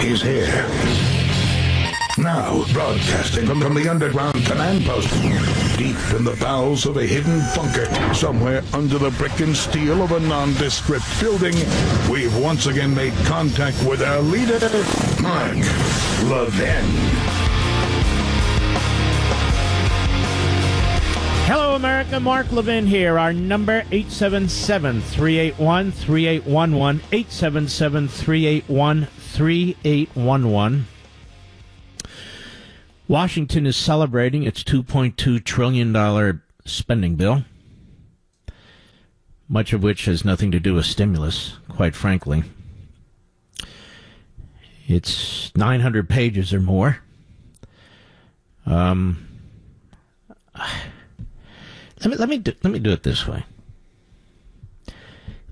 He's here. Now, broadcasting from the underground command post, deep in the bowels of a hidden bunker, somewhere under the brick and steel of a nondescript building, we've once again made contact with our leader, Mark Levin. Hello, America. Mark Levin here. Our number, 877-381-3811, 877-381-3811. Washington is celebrating its $2.2 trillion spending bill, much of which has nothing to do with stimulus, quite frankly. It's 900 pages or more. Let me do it this way.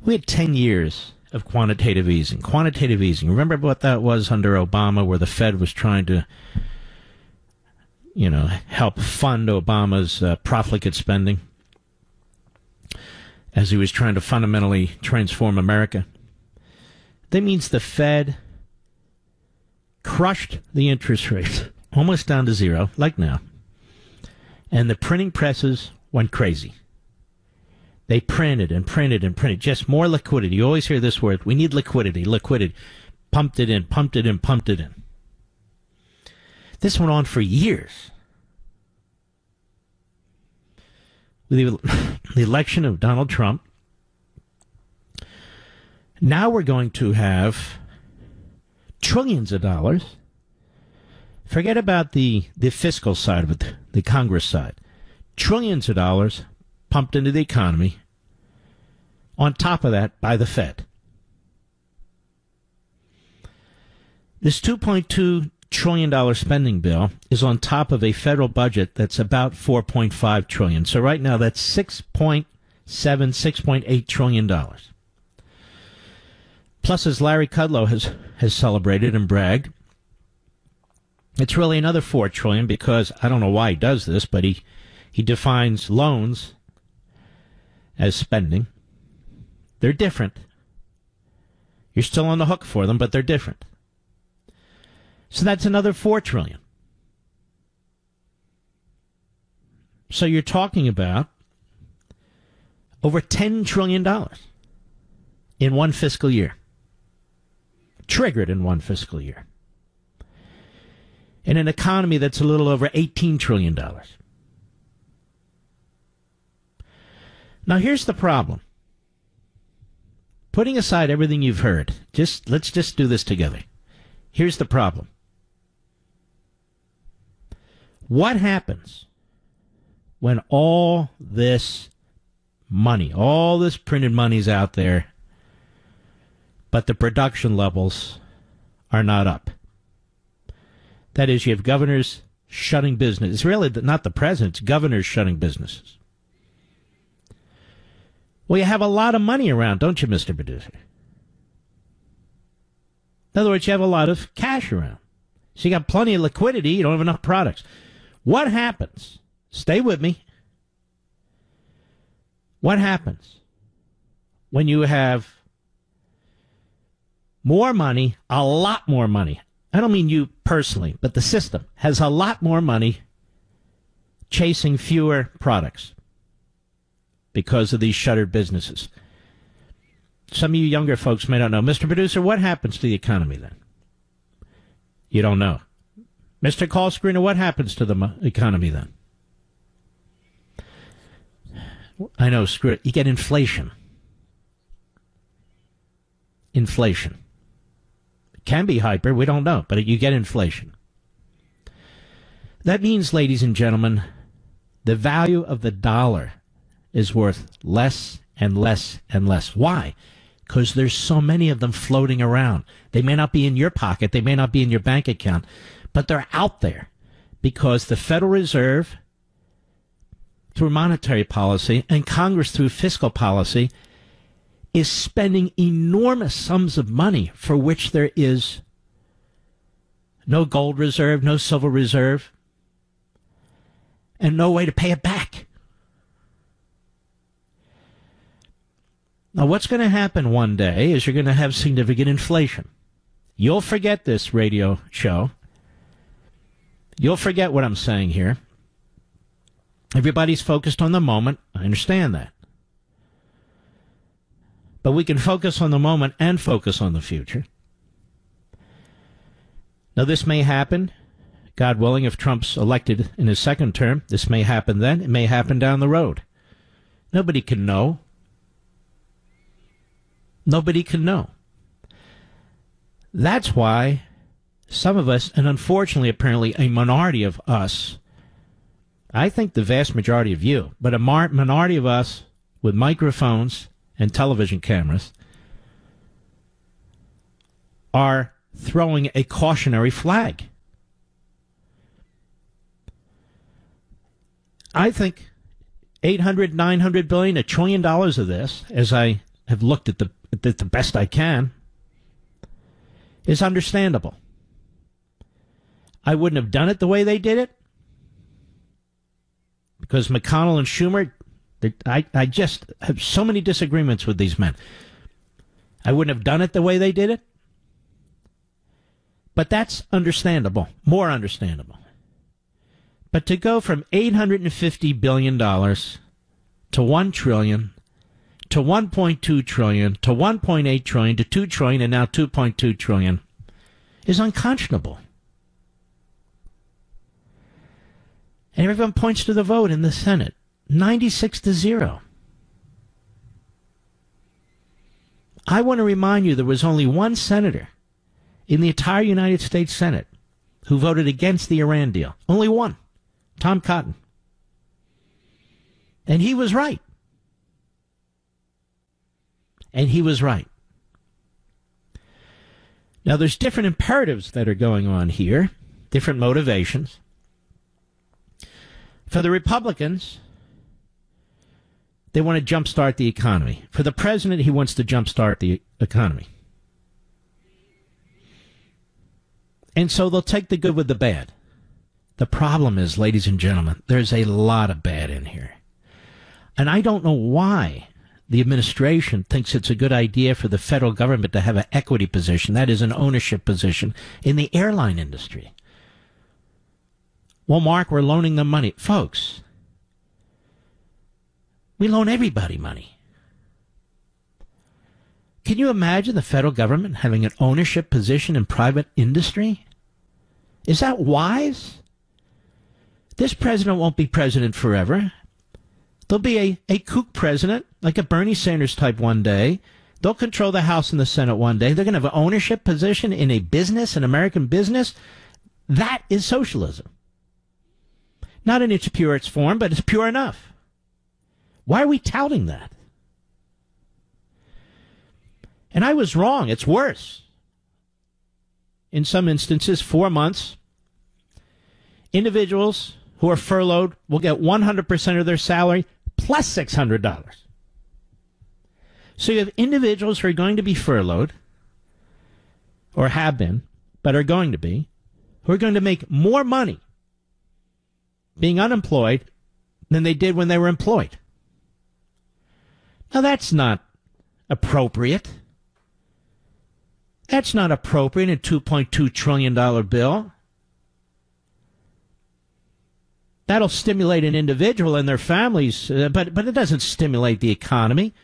We had 10 years of quantitative easing. Quantitative easing. Remember what that was under Obama, where the Fed was trying to, help fund Obama's profligate spending as he was trying to fundamentally transform America. That means the Fed crushed the interest rates almost down to zero, like now. And the printing presses went crazy. They printed and printed and printed. Just more liquidity. You always hear this word. We need liquidity, liquidity. Pumped it in, pumped it in, pumped it in. This went on for years. With the election of Donald Trump, now we're going to have trillions of dollars. Forget about the fiscal side of it, the Congress side. Trillions of dollars pumped into the economy, on top of that by the Fed. This $2.2 trillion spending bill is on top of a federal budget that's about $4.5 trillion. So right now that's $6.8 trillion. Plus, as Larry Kudlow has celebrated and bragged, it's really another $4 trillion, because I don't know why he does this, but he defines loans as spending. They're different. You're still on the hook for them, but they're different. So that's another $4 trillion. So you're talking about over $10 trillion in one fiscal year. Triggered in one fiscal year. In an economy that's a little over $18 trillion. Now, here's the problem. Putting aside everything you've heard, let's just do this together. Here's the problem. What happens when all this money, all this printed money's out there, but the production levels are not up? That is, you have governors shutting business. It's really not the president, it's governors shutting businesses. Well, you have a lot of money around, don't you, Mr. Producer? In other words, you have a lot of cash around. So you got plenty of liquidity, you don't have enough products. What happens? Stay with me. What happens when you have more money, a lot more money? I don't mean you personally, but the system has a lot more money chasing fewer products because of these shuttered businesses. Some of you younger folks may not know. Mr. Producer, what happens to the economy then? You don't know. Mr. Call Screener, what happens to the economy then? I know, screw it. You get inflation. Inflation. It can be hyper, we don't know, but you get inflation. That means, ladies and gentlemen, the value of the dollar is worth less and less and less. Why? Because there's so many of them floating around. They may not be in your pocket, they may not be in your bank account, but they're out there because the Federal Reserve, through monetary policy, and Congress through fiscal policy, is spending enormous sums of money for which there is no gold reserve, no silver reserve, and no way to pay it back. Now, what's going to happen one day is you're going to have significant inflation. You'll forget this radio show. You'll forget what I'm saying here. Everybody's focused on the moment. I understand that. But we can focus on the moment and focus on the future. Now, this may happen, God willing, if Trump's elected in his second term. This may happen then. It may happen down the road. Nobody can know. Nobody can know. That's why some of us, and unfortunately, apparently, a minority of us, I think the vast majority of you, but a minority of us with microphones and television cameras are throwing a cautionary flag. I think 800, 900 billion, $1 trillion of this, as I have looked at the best I can, is understandable. I wouldn't have done it the way they did it because McConnell and Schumer, I just have so many disagreements with these men. I wouldn't have done it the way they did it. But that's understandable, more understandable. But to go from $850 billion to $1 trillion to $1.2 trillion to $1.8 trillion to $2 trillion and now $2.2 trillion is unconscionable. And everyone points to the vote in the Senate, 96-0. I want to remind you there was only one senator in the entire United States Senate who voted against the Iran deal. Only one, Tom Cotton. And he was right. And he was right. Now, there's different imperatives that are going on here, different motivations. For the Republicans, they want to jumpstart the economy. For the president, he wants to jumpstart the economy. And so they'll take the good with the bad. The problem is, ladies and gentlemen, there's a lot of bad in here. And I don't know why the administration thinks it's a good idea for the federal government to have an equity position, that is an ownership position, in the airline industry. Well, Mark, we're loaning them money. Folks, we loan everybody money. Can you imagine the federal government having an ownership position in private industry? Is that wise? This president won't be president forever. There'll be a kook president, like a Bernie Sanders type one day. They'll control the House and the Senate one day. They're going to have an ownership position in a business, an American business. That is socialism. Not in its purest form, but it's pure enough. Why are we touting that? And I was wrong. It's worse. In some instances, 4 months. Individuals who are furloughed will get 100% of their salary plus $600. So you have individuals who are going to be furloughed, or have been, but are going to be, who are going to make more money being unemployed than they did when they were employed. Now, that's not appropriate. That's not appropriate in a $2.2 trillion bill. That'll stimulate an individual and their families, but it doesn't stimulate the economy.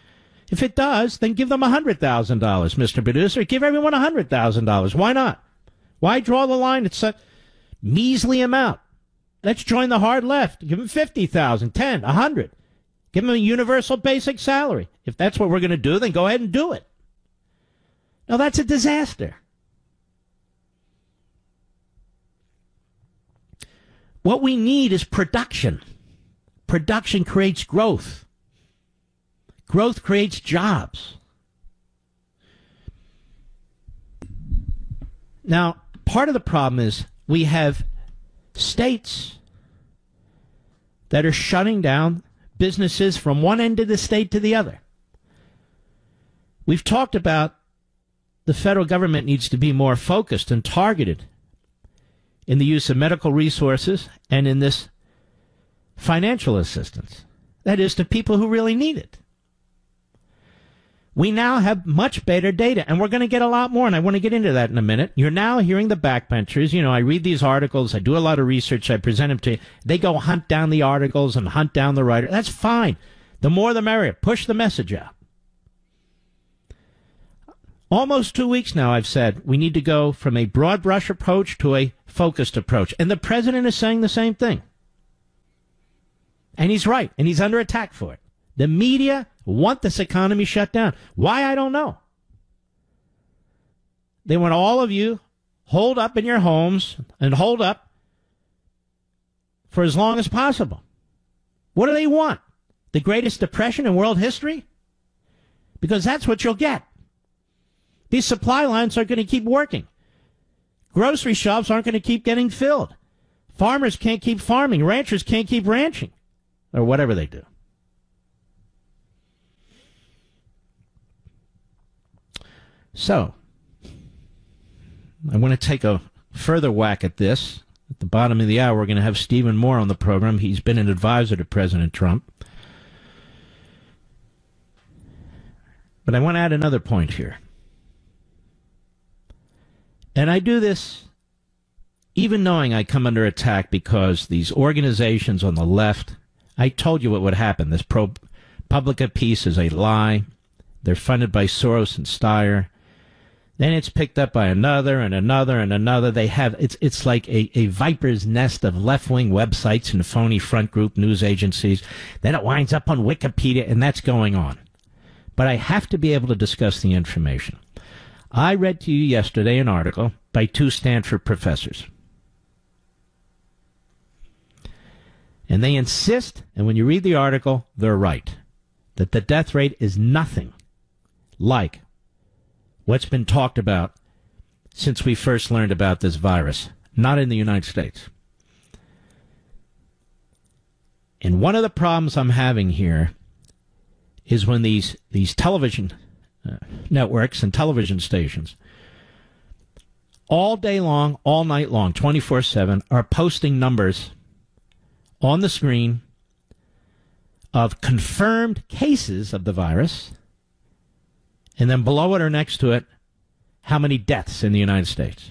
If it does, then give them $100,000, Mr. Producer. Give everyone $100,000. Why not? Why draw the line at such measly amount? Let's join the hard left. Give them $50,000, $10,000, $100,000. Give them a universal basic salary. If that's what we're going to do, then go ahead and do it. Now, that's a disaster. What we need is production. Production creates growth. Growth creates jobs. Now, part of the problem is we have states that are shutting down businesses from one end of the state to the other. We've talked about the federal government needs to be more focused and targeted in the use of medical resources and in this financial assistance. That is, to people who really need it. We now have much better data, and we're going to get a lot more, and I want to get into that in a minute. You're now hearing the backbenchers. You know, I read these articles, I do a lot of research, I present them to you. They go hunt down the articles and hunt down the writer. That's fine. The more the merrier. Push the message out. Almost 2 weeks now, I've said we need to go from a broad brush approach to a focused approach. And the president is saying the same thing. And he's right, and he's under attack for it. The media want this economy shut down. Why, I don't know. They want all of you holed up in your homes and holed up for as long as possible. What do they want? The greatest depression in world history? Because that's what you'll get. These supply lines are going to keep working. Grocery shops aren't going to keep getting filled. Farmers can't keep farming. Ranchers can't keep ranching. Or whatever they do. So, I want to take a further whack at this. At the bottom of the hour, we're going to have Stephen Moore on the program. He's been an advisor to President Trump. But I want to add another point here. And I do this even knowing I come under attack because these organizations on the left, I told you what would happen. This ProPublica piece is a lie. They're funded by Soros and Steyer. Then it's picked up by another and another and another. They have it's like a viper's nest of left-wing websites and phony front group news agencies. Then it winds up on Wikipedia, and that's going on. But I have to be able to discuss the information. I read to you yesterday an article by 2 Stanford professors. And they insist, and when you read the article, they're right, that the death rate is nothing like what's been talked about since we first learned about this virus, not in the United States. And one of the problems I'm having here is when these television networks and television stations all day long, all night long, 24/7, are posting numbers on the screen of confirmed cases of the virus, and then below it or next to it, how many deaths in the United States.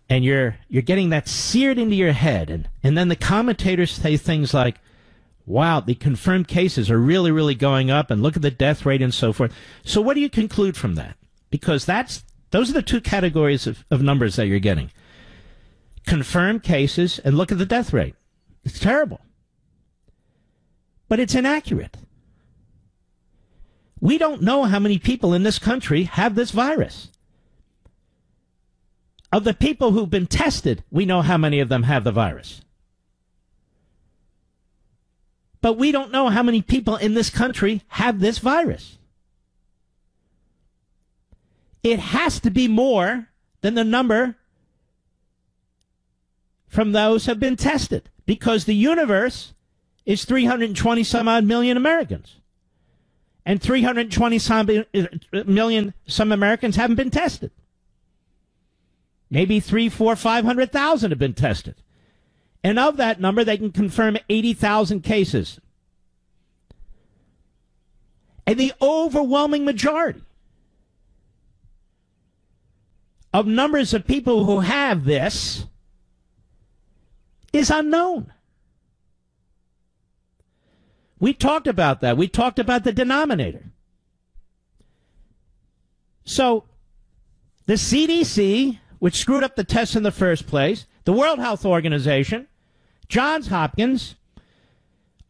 And you're getting that seared into your head, and then the commentators say things like, wow, the confirmed cases are really, really going up, and look at the death rate and so forth. So what do you conclude from that? Because those are the 2 categories of numbers that you're getting. Confirmed cases, and look at the death rate. It's terrible. But it's inaccurate. We don't know how many people in this country have this virus. Of the people who've been tested, we know how many of them have the virus. But we don't know how many people in this country have this virus. It has to be more than the number from those who have been tested, because the universe is 320 some odd million Americans. And 320 some million some Americans haven't been tested. Maybe 3, 4, 500,000 have been tested. And of that number, they can confirm 80,000 cases. And the overwhelming majority of numbers of people who have this is unknown. We talked about that. We talked about the denominator. So the CDC, which screwed up the tests in the first place, the World Health Organization, Johns Hopkins,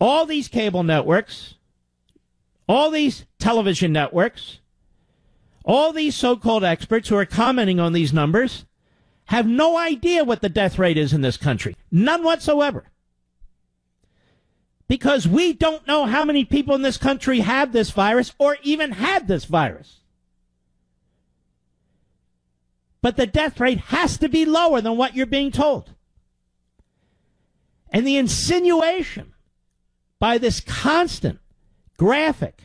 all these cable networks, all these television networks, all these so-called experts who are commenting on these numbers have no idea what the death rate is in this country. None whatsoever. Because we don't know how many people in this country have this virus or even had this virus. But the death rate has to be lower than what you're being told. And the insinuation by this constant graphic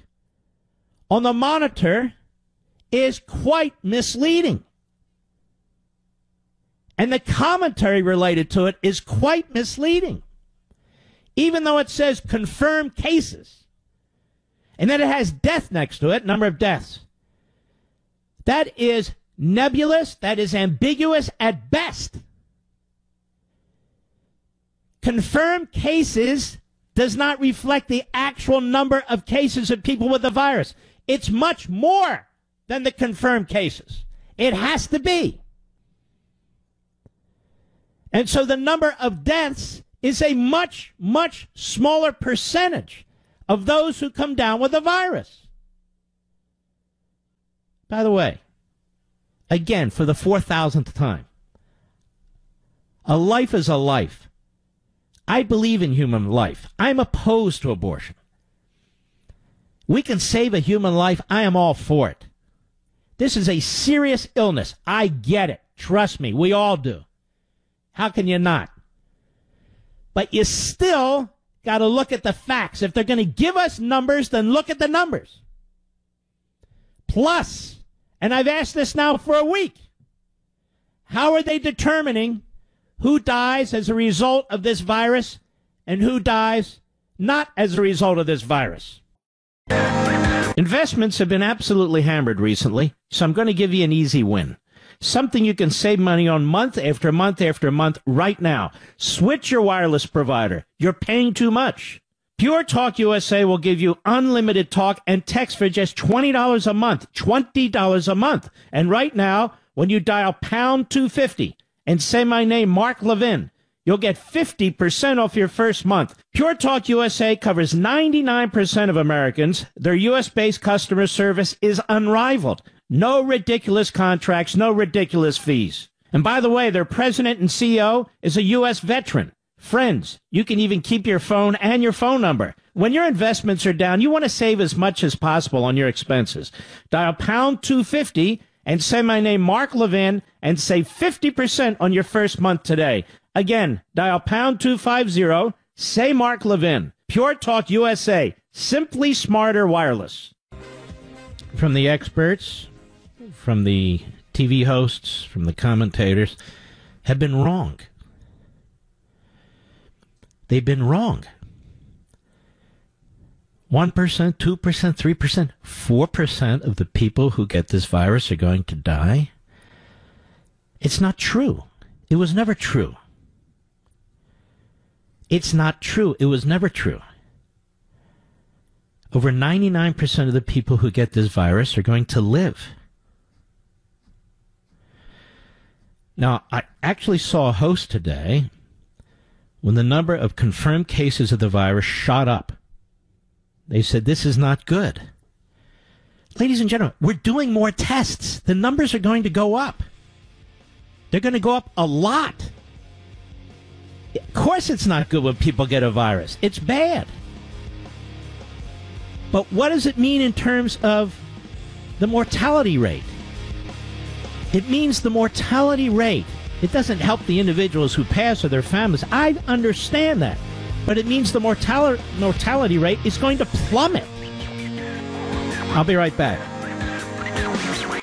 on the monitor is quite misleading. And the commentary related to it is quite misleading. Even though it says confirmed cases, And then it has death next to it, number of deaths. That is nebulous. That is ambiguous at best. Confirmed cases does not reflect the actual number of cases of people with the virus. It's much more than the confirmed cases. It has to be. And so the number of deaths is a much, much smaller percentage of those who come down with the virus. By the way, again, for the 4,000th time, a life is a life. I believe in human life. I'm opposed to abortion. We can save a human life. I am all for it. This is a serious illness. I get it. Trust me, we all do. How can you not? But you still got to look at the facts. If they're going to give us numbers, then look at the numbers. Plus, and I've asked this now for a week, how are they determining who dies as a result of this virus and who dies not as a result of this virus? Investments have been absolutely hammered recently, so I'm going to give you an easy win. Something you can save money on month after month after month right now. Switch your wireless provider. You're paying too much. Pure Talk USA will give you unlimited talk and text for just $20 a month. $20 a month. And right now, when you dial pound 250 and say my name, Mark Levin, you'll get 50% off your first month. Pure Talk USA covers 99% of Americans. Their U.S.-based customer service is unrivaled. No ridiculous contracts, no ridiculous fees. And by the way, their president and CEO is a U.S. veteran. Friends, you can even keep your phone and your phone number. When your investments are down, you want to save as much as possible on your expenses. Dial pound 250 and say my name, Mark Levin, and save 50% on your first month today. Again, dial pound 250, say Mark Levin. Pure Talk USA, simply smarter wireless. From the experts, from the TV hosts, from the commentators, have been wrong. They've been wrong. 1%, 2%, 3%, 4% of the people who get this virus are going to die. It's not true. It was never true. It's not true. It was never true. Over 99% of the people who get this virus are going to live. Now, I actually saw a host today when the number of confirmed cases of the virus shot up. They said, this is not good. Ladies and gentlemen, we're doing more tests. The numbers are going to go up. They're going to go up a lot. Of course it's not good when people get a virus. It's bad. But what does it mean in terms of the mortality rate? It means the mortality rate. It doesn't help the individuals who pass or their families. I understand that. But it means the mortality rate is going to plummet. I'll be right back.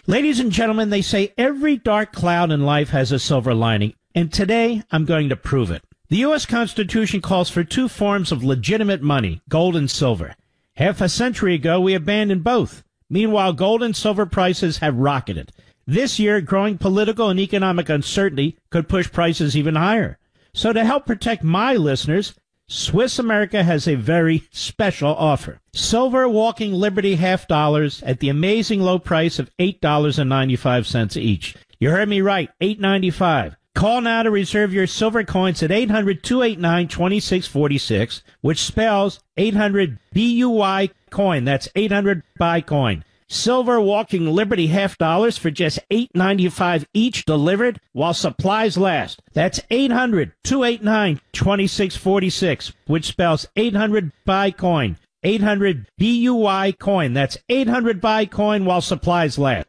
Ladies and gentlemen, they say every dark cloud in life has a silver lining. And today, I'm going to prove it. The U.S. Constitution calls for two forms of legitimate money, gold and silver. Half a century ago, we abandoned both. Meanwhile, gold and silver prices have rocketed. This year, growing political and economic uncertainty could push prices even higher. So to help protect my listeners, Swiss America has a very special offer. Silver Walking Liberty $half at the amazing low price of $8.95 each. You heard me right, $8.95. Call now to reserve your silver coins at 800-289-2646, which spells 800-BUY coin. That's 800 buy coin. Silver Walking Liberty $half for just $8.95 each delivered while supplies last. That's 800-289-2646, which spells 800 buy coin. 800 BUY coin. That's 800 buy coin while supplies last.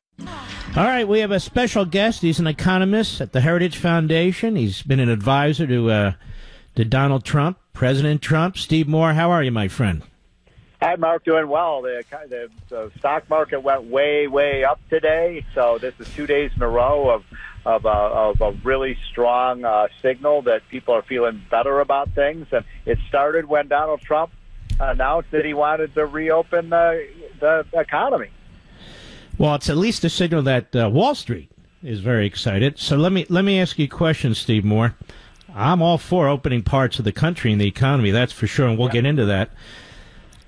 All right, we have a special guest. He's an economist at the Heritage Foundation. He's been an advisor to Donald Trump, President Trump. Steve Moore, how are you, my friend? Hi, Mark. Doing well. The stock market went way, way up today. So this is 2 days in a row of a really strong signal that people are feeling better about things. And it started when Donald Trump announced that he wanted to reopen the economy. Well, it's at least a signal that Wall Street is very excited. So let me ask you a question, Steve Moore. I'm all for opening parts of the country and the economy, that's for sure, and we'll get into that.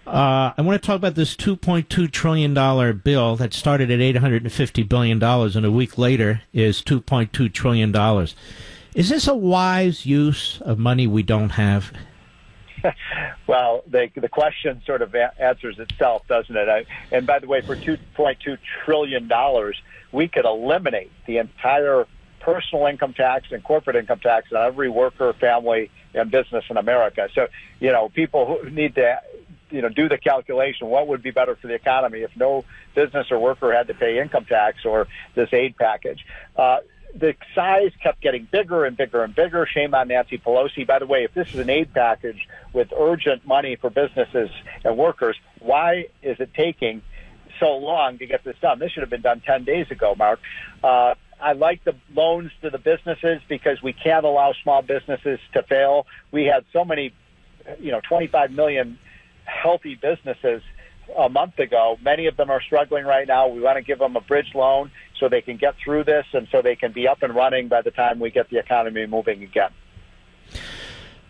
I want to talk about this $2.2 trillion bill that started at $850 billion and a week later is $2.2 trillion. Is this a wise use of money we don't have? Well, the question sort of answers itself, doesn't it? And by the way, for $2.2 trillion, we could eliminate the entire personal income tax and corporate income tax on every worker, family, and business in America. So, people who need to do the calculation, what would be better for the economy if no business or worker had to pay income tax or this aid package. The size kept getting bigger and bigger and bigger. Shame on Nancy Pelosi. By the way, if this is an aid package with urgent money for businesses and workers, why is it taking so long to get this done? This should have been done 10 days ago, Mark. I like the loans to the businesses because we can't allow small businesses to fail. We had so many, 25 million healthy businesses a month ago. Many of them are struggling right now. We want to give them a bridge loan so they can get through this and so they can be up and running by the time we get the economy moving again.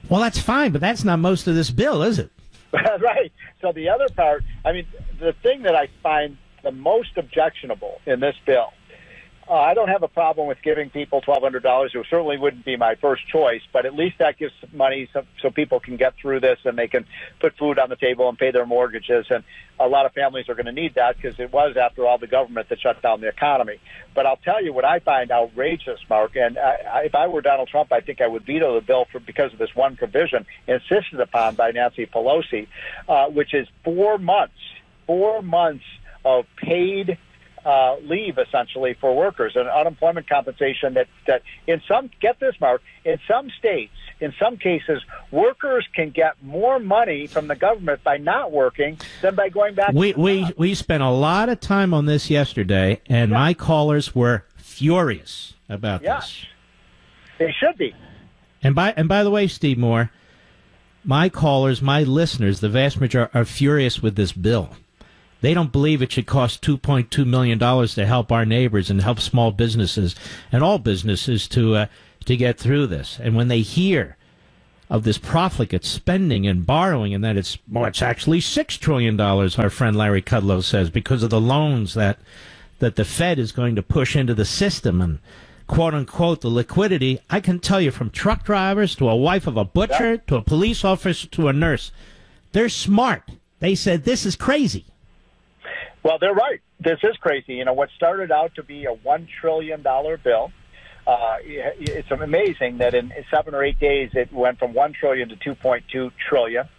Well, that's fine, but that's not most of this bill, is it? Right. So the other part, the thing that I find the most objectionable in this bill, I don't have a problem with giving people $1,200. It certainly wouldn't be my first choice, but at least that gives money so people can get through this and they can put food on the table and pay their mortgages. And a lot of families are going to need that because it was, after all, the government that shut down the economy. But I'll tell you what I find outrageous, Mark, and if I were Donald Trump, I think I would veto the bill because of this one provision insisted upon by Nancy Pelosi, which is 4 months of paid leave, essentially, for workers, and unemployment compensation that in some, get this, Mark, in some states, in some cases, workers can get more money from the government by not working than by going back to the job. We spent a lot of time on this yesterday, and my callers were furious about this. They should be. And by the way, Steve Moore, my callers, my listeners, the vast majority are furious with this bill. They don't believe it should cost $2.2 million to help our neighbors and help small businesses and all businesses to get through this. And when they hear of this profligate spending and borrowing and that it's actually $6 trillion, our friend Larry Kudlow says, because of the loans that the Fed is going to push into the system and, quote unquote, the liquidity, I can tell you, from truck drivers to a wife of a butcher to a police officer to a nurse, they're smart. They said this is crazy. Well, they're right. This is crazy. What started out to be a $1 trillion bill, it's amazing that in 7 or 8 days it went from $1 trillion to $2.2 trillion.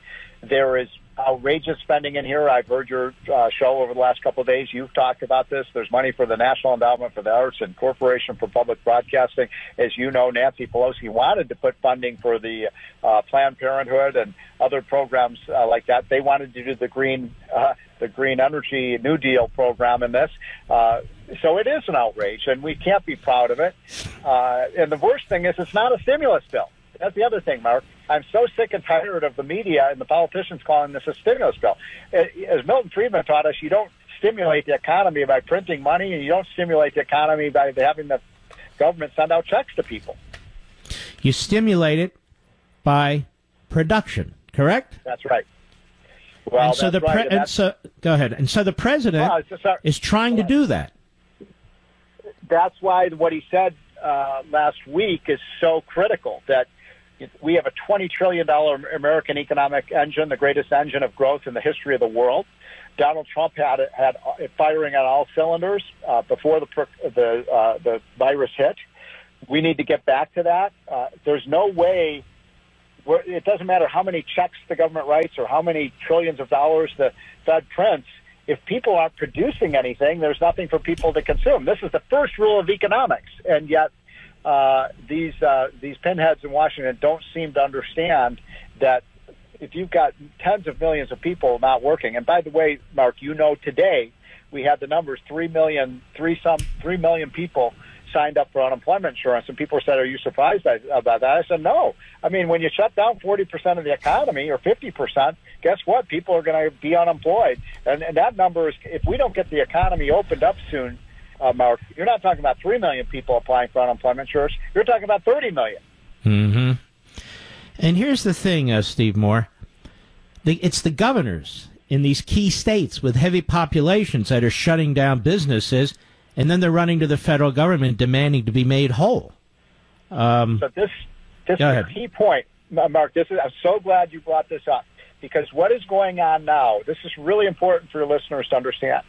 There is outrageous spending in here. I've heard your show over the last couple of days. You've talked about this. There's money for the National Endowment for the Arts and Corporation for Public Broadcasting. As you know, Nancy Pelosi wanted to put funding for the Planned Parenthood and other programs like that. They wanted to do the Green Energy New Deal program in this. So it is an outrage, and we can't be proud of it. And the worst thing is it's not a stimulus bill. That's the other thing, Mark. I'm so sick and tired of the media and the politicians calling this a stimulus bill. As Milton Friedman taught us, you don't stimulate the economy by printing money, and you don't stimulate the economy by having the government send out checks to people. You stimulate it by production, correct? That's right. Well, and so go ahead. And so the president is trying to do that. That's why what he said last week is so critical, that we have a $20 trillion American economic engine, the greatest engine of growth in the history of the world. Donald Trump had it firing on all cylinders before the virus hit. We need to get back to that. There's no way. It doesn't matter how many checks the government writes or how many trillions of dollars the Fed prints. If people aren't producing anything, there's nothing for people to consume. This is the first rule of economics, and yet these pinheads in Washington don't seem to understand that if you've got tens of millions of people not working, and by the way, Mark, today we had the numbers, 3 million people signed up for unemployment insurance, and people said, "Are you surprised about that?" I said, "No. I mean, when you shut down 40% of the economy or 50%, guess what? People are going to be unemployed. And that number is, if we don't get the economy opened up soon, Mark, you're not talking about 3 million people applying for unemployment insurance. You're talking about 30 million. Mm-hmm. And here's the thing, Steve Moore. It's the governors in these key states with heavy populations that are shutting down businesses, and then they're running to the federal government demanding to be made whole. So this is a key point, Mark. I'm so glad you brought this up, because what is going on now, this is really important for your listeners to understand.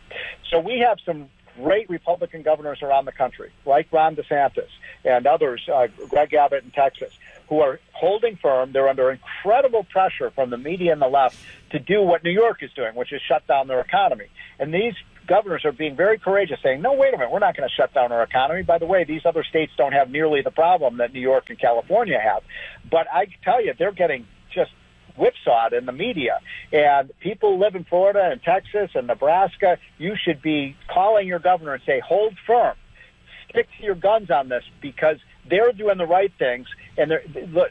So we have some great Republican governors around the country, like Ron DeSantis and others, Greg Abbott in Texas, who are holding firm. They're under incredible pressure from the media and the left to do what New York is doing, which is shut down their economy. And these governors are being very courageous, saying, no, wait a minute, we're not going to shut down our economy. By the way, these other states don't have nearly the problem that New York and California have. But I tell you, they're getting just whipsawed in the media. And people who live in Florida and Texas and Nebraska, you should be calling your governor and say, hold firm. Stick to your guns on this, because they're doing the right things. And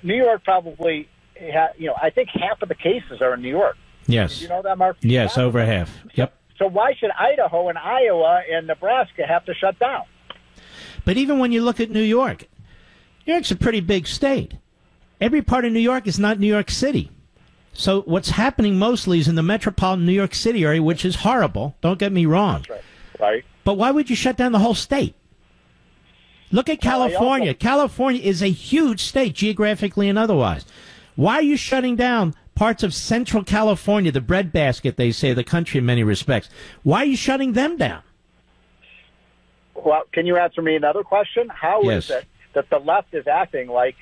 New York probably, I think half of the cases are in New York. Yes. Did you know that, Mark? Yes, over half. Yep. So why should Idaho and Iowa and Nebraska have to shut down? But even when you look at New York's a pretty big state. Every part of New York is not New York City. So what's happening mostly is in the metropolitan New York City area, which is horrible. Don't get me wrong. That's right. But why would you shut down the whole state? Look at California. California is a huge state, geographically and otherwise. Why are you shutting down parts of central California, the breadbasket, they say, of the country in many respects? Why are you shutting them down? Well, can you answer me another question? How is it that the left is acting like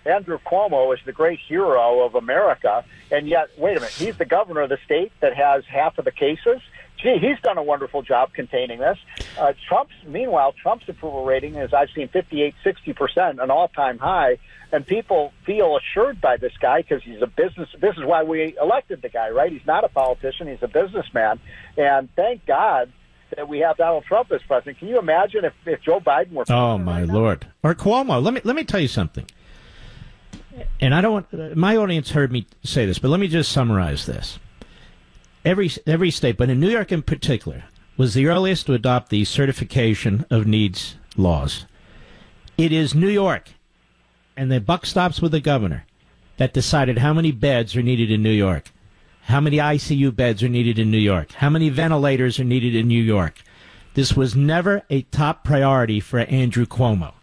Andrew Cuomo is the great hero of America, and yet, wait a minute, he's the governor of the state that has half of the cases? Gee, he's done a wonderful job containing this. Meanwhile, Trump's approval rating is, I've seen 58, 60%, an all-time high, and people feel assured by this guy because he's a business. This is why we elected the guy, right? He's not a politician. He's a businessman. And thank God that we have Donald Trump as president. Can you imagine if Joe Biden were president? Oh, my Lord. Or Cuomo. Let me tell you something. And I don't want, my audience heard me say this, but let me just summarize this. Every state, but in New York in particular, was the earliest to adopt the certification of needs laws. It is New York, and the buck stops with the governor, that decided how many beds are needed in New York, how many ICU beds are needed in New York, how many ventilators are needed in New York. This was never a top priority for Andrew Cuomo.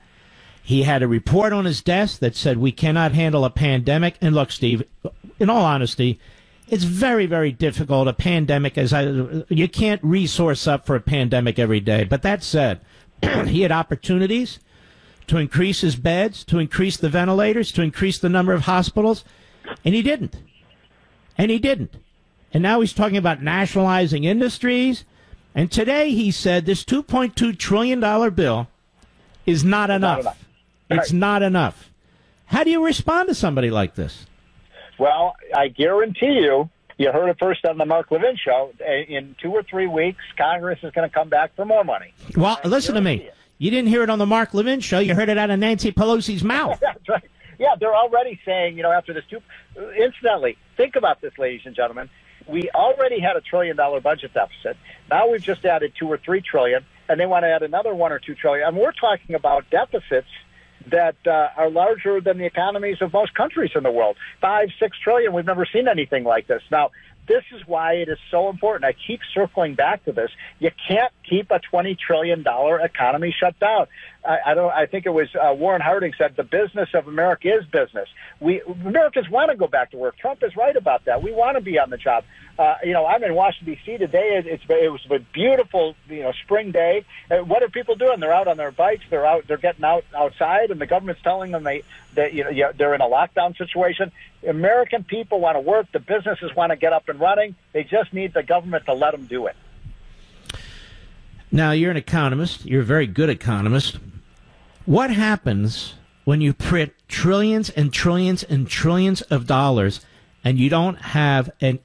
He had a report on his desk that said we cannot handle a pandemic. And look, Steve, in all honesty, it's very, very difficult. A pandemic, you can't resource up for a pandemic every day. But that said, he had opportunities to increase his beds, to increase the ventilators, to increase the number of hospitals, and he didn't. And now he's talking about nationalizing industries. And today he said this $2.2 trillion bill is not enough. It's not enough. How do you respond to somebody like this? Well, I guarantee you heard it first on the Mark Levin show. In 2 or 3 weeks, Congress is going to come back for more money. Well, listen to me. You didn't hear it on the Mark Levin show. You heard it out of Nancy Pelosi's mouth. That's right. Yeah, they're already saying, after this incidentally, think about this, ladies and gentlemen. We already had $1 trillion budget deficit. Now we've just added $2 or $3 trillion, and they want to add another $1 or $2 trillion. And we're talking about deficits that are larger than the economies of most countries in the world. $5, $6 trillion. We've never seen anything like this. Now, this is why it is so important. I keep circling back to this. You can't keep a $20 trillion economy shut down. I think it was Warren Harding said the business of America is business. Americans want to go back to work. Trump is right about that. We want to be on the job. I'm in Washington, D.C. today. It was a beautiful, spring day. What are people doing? They're out on their bikes. They're getting outside, and the government's telling them that they're in a lockdown situation. American people want to work. The businesses want to get up and running. They just need the government to let them do it. Now, you're an economist. You're a very good economist. What happens when you print trillions and trillions and trillions of dollars and you don't have a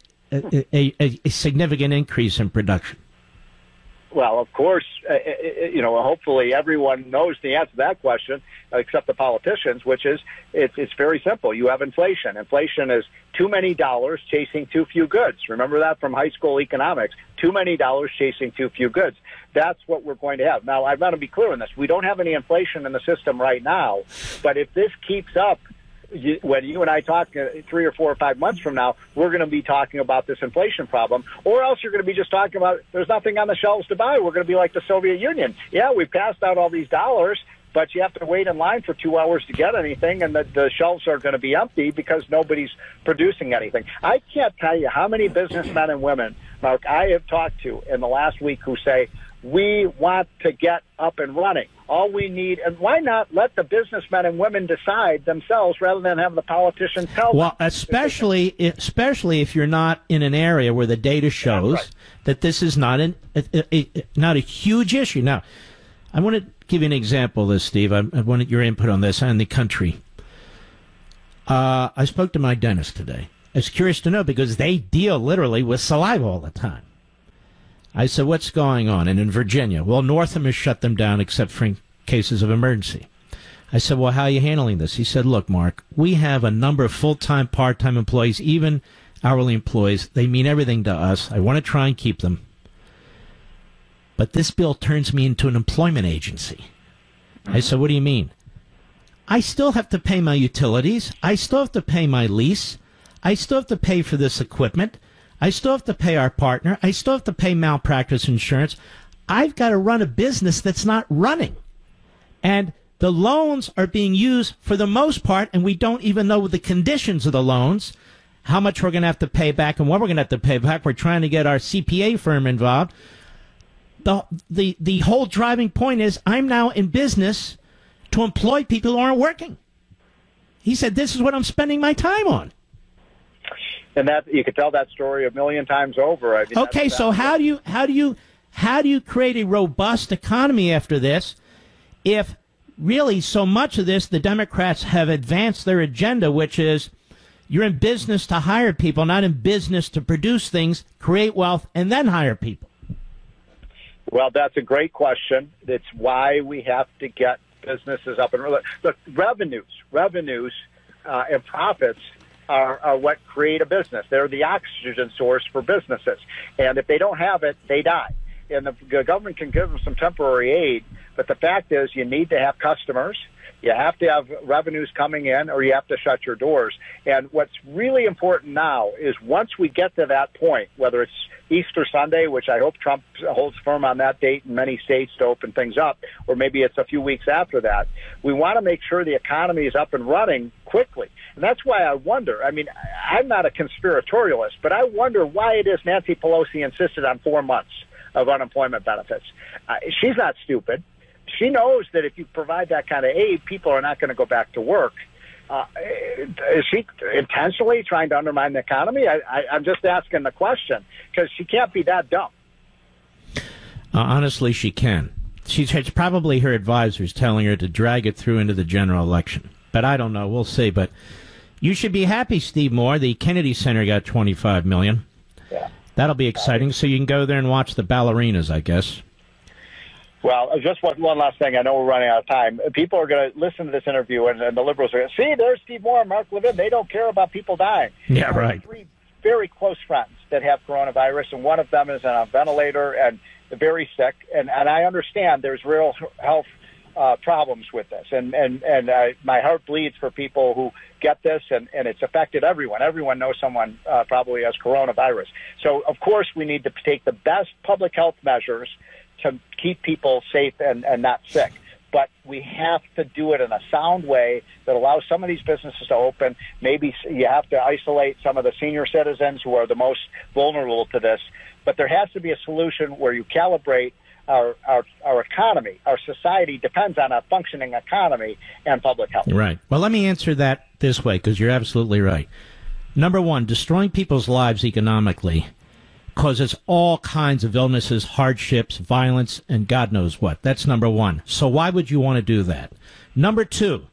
significant increase in production? Well, of course, hopefully everyone knows the answer to that question, except the politicians, which is it's very simple. You have inflation. Inflation is too many dollars chasing too few goods. Remember that from high school economics. Too many dollars chasing too few goods. That's what we're going to have. Now, I want to be clear on this. We don't have any inflation in the system right now, but if this keeps up, when you and I talk 3 or 4 or 5 months from now, we're going to be talking about this inflation problem, or else you're going to be just talking about there's nothing on the shelves to buy. We're going to be like the Soviet Union. Yeah, we passed out all these dollars, but you have to wait in line for 2 hours to get anything, and the shelves are going to be empty because nobody's producing anything. I can't tell you how many businessmen and women, Mark, I have talked to in the last week who say, we want to get up and running. All we need, and why not let the businessmen and women decide themselves rather than have the politicians tell them? Well, especially if you're not in an area where the data shows that this is not a huge issue. Now, I want to give you an example of this, Steve. I wanted your input on this and the country. I spoke to my dentist today. I was curious to know because they deal literally with saliva all the time. I said, what's going on? And in Virginia, well, Northam has shut them down except for in cases of emergency. I said, well, how are you handling this? He said, look, Mark, we have a number of full-time, part-time employees, even hourly employees. They mean everything to us. I want to try and keep them. But this bill turns me into an employment agency. I said, what do you mean? I still have to pay my utilities. I still have to pay my lease. I still have to pay for this equipment. I still have to pay our partner. I still have to pay malpractice insurance. I've got to run a business that's not running. And the loans are being used for the most part, and we don't even know the conditions of the loans, how much we're going to have to pay back and what we're going to have to pay back. We're trying to get our CPA firm involved. The whole driving point is I'm now in business to employ people who aren't working. He said, this is what I'm spending my time on. And that you could tell that story a million times over. I mean, okay, so how do you create a robust economy after this if really so much of this the Democrats have advanced their agenda, which is you're in business to hire people, not in business to produce things, create wealth, and then hire people? Well, that's a great question. It's why we have to get businesses up and running. Look, revenues, and profits are what create a business. They're the oxygen source for businesses. And if they don't have it, they die. And the government can give them some temporary aid, but the fact is you need to have customers, you have to have revenues coming in, or you have to shut your doors. And what's really important now is once we get to that point, whether it's Easter Sunday, which I hope Trump holds firm on that date in many states to open things up, or maybe it's a few weeks after that, we want to make sure the economy is up and running quickly. And that's why I wonder, I mean, I'm not a conspiratorialist, but I wonder why it is Nancy Pelosi insisted on 4 months of unemployment benefits. She's not stupid. She knows that if you provide that kind of aid, people are not going to go back to work. Is she intentionally trying to undermine the economy? I'm just asking the question because she can't be that dumb. Honestly, she can. It's probably her advisors telling her to drag it through into the general election. But I don't know. We'll see. But you should be happy, Steve Moore. The Kennedy Center got $25 million. Yeah. That'll be exciting. So you can go there and watch the ballerinas, I guess. Well, just one last thing. I know we're running out of time. People are going to listen to this interview, and the liberals are going to see, there's Steve Moore and Mark Levin. They don't care about people dying. Yeah, right. I have 3 very close friends that have coronavirus, and one of them is on a ventilator and very sick. And I understand there's real health problems with this. And my heart bleeds for people who get this, and it's affected everyone. Everyone knows someone probably has coronavirus. So, of course, we need to take the best public health measures to keep people safe and not sick. But we have to do it in a sound way that allows some of these businesses to open. Maybe you have to isolate some of the senior citizens who are the most vulnerable to this. But there has to be a solution where you calibrate our economy. Our society depends on a functioning economy and public health. Right. Well, let me answer that this way, because you're absolutely right. Number one, destroying people's lives economically causes all kinds of illnesses, hardships, violence, and God knows what. That's number one. So why would you want to do that? Number two,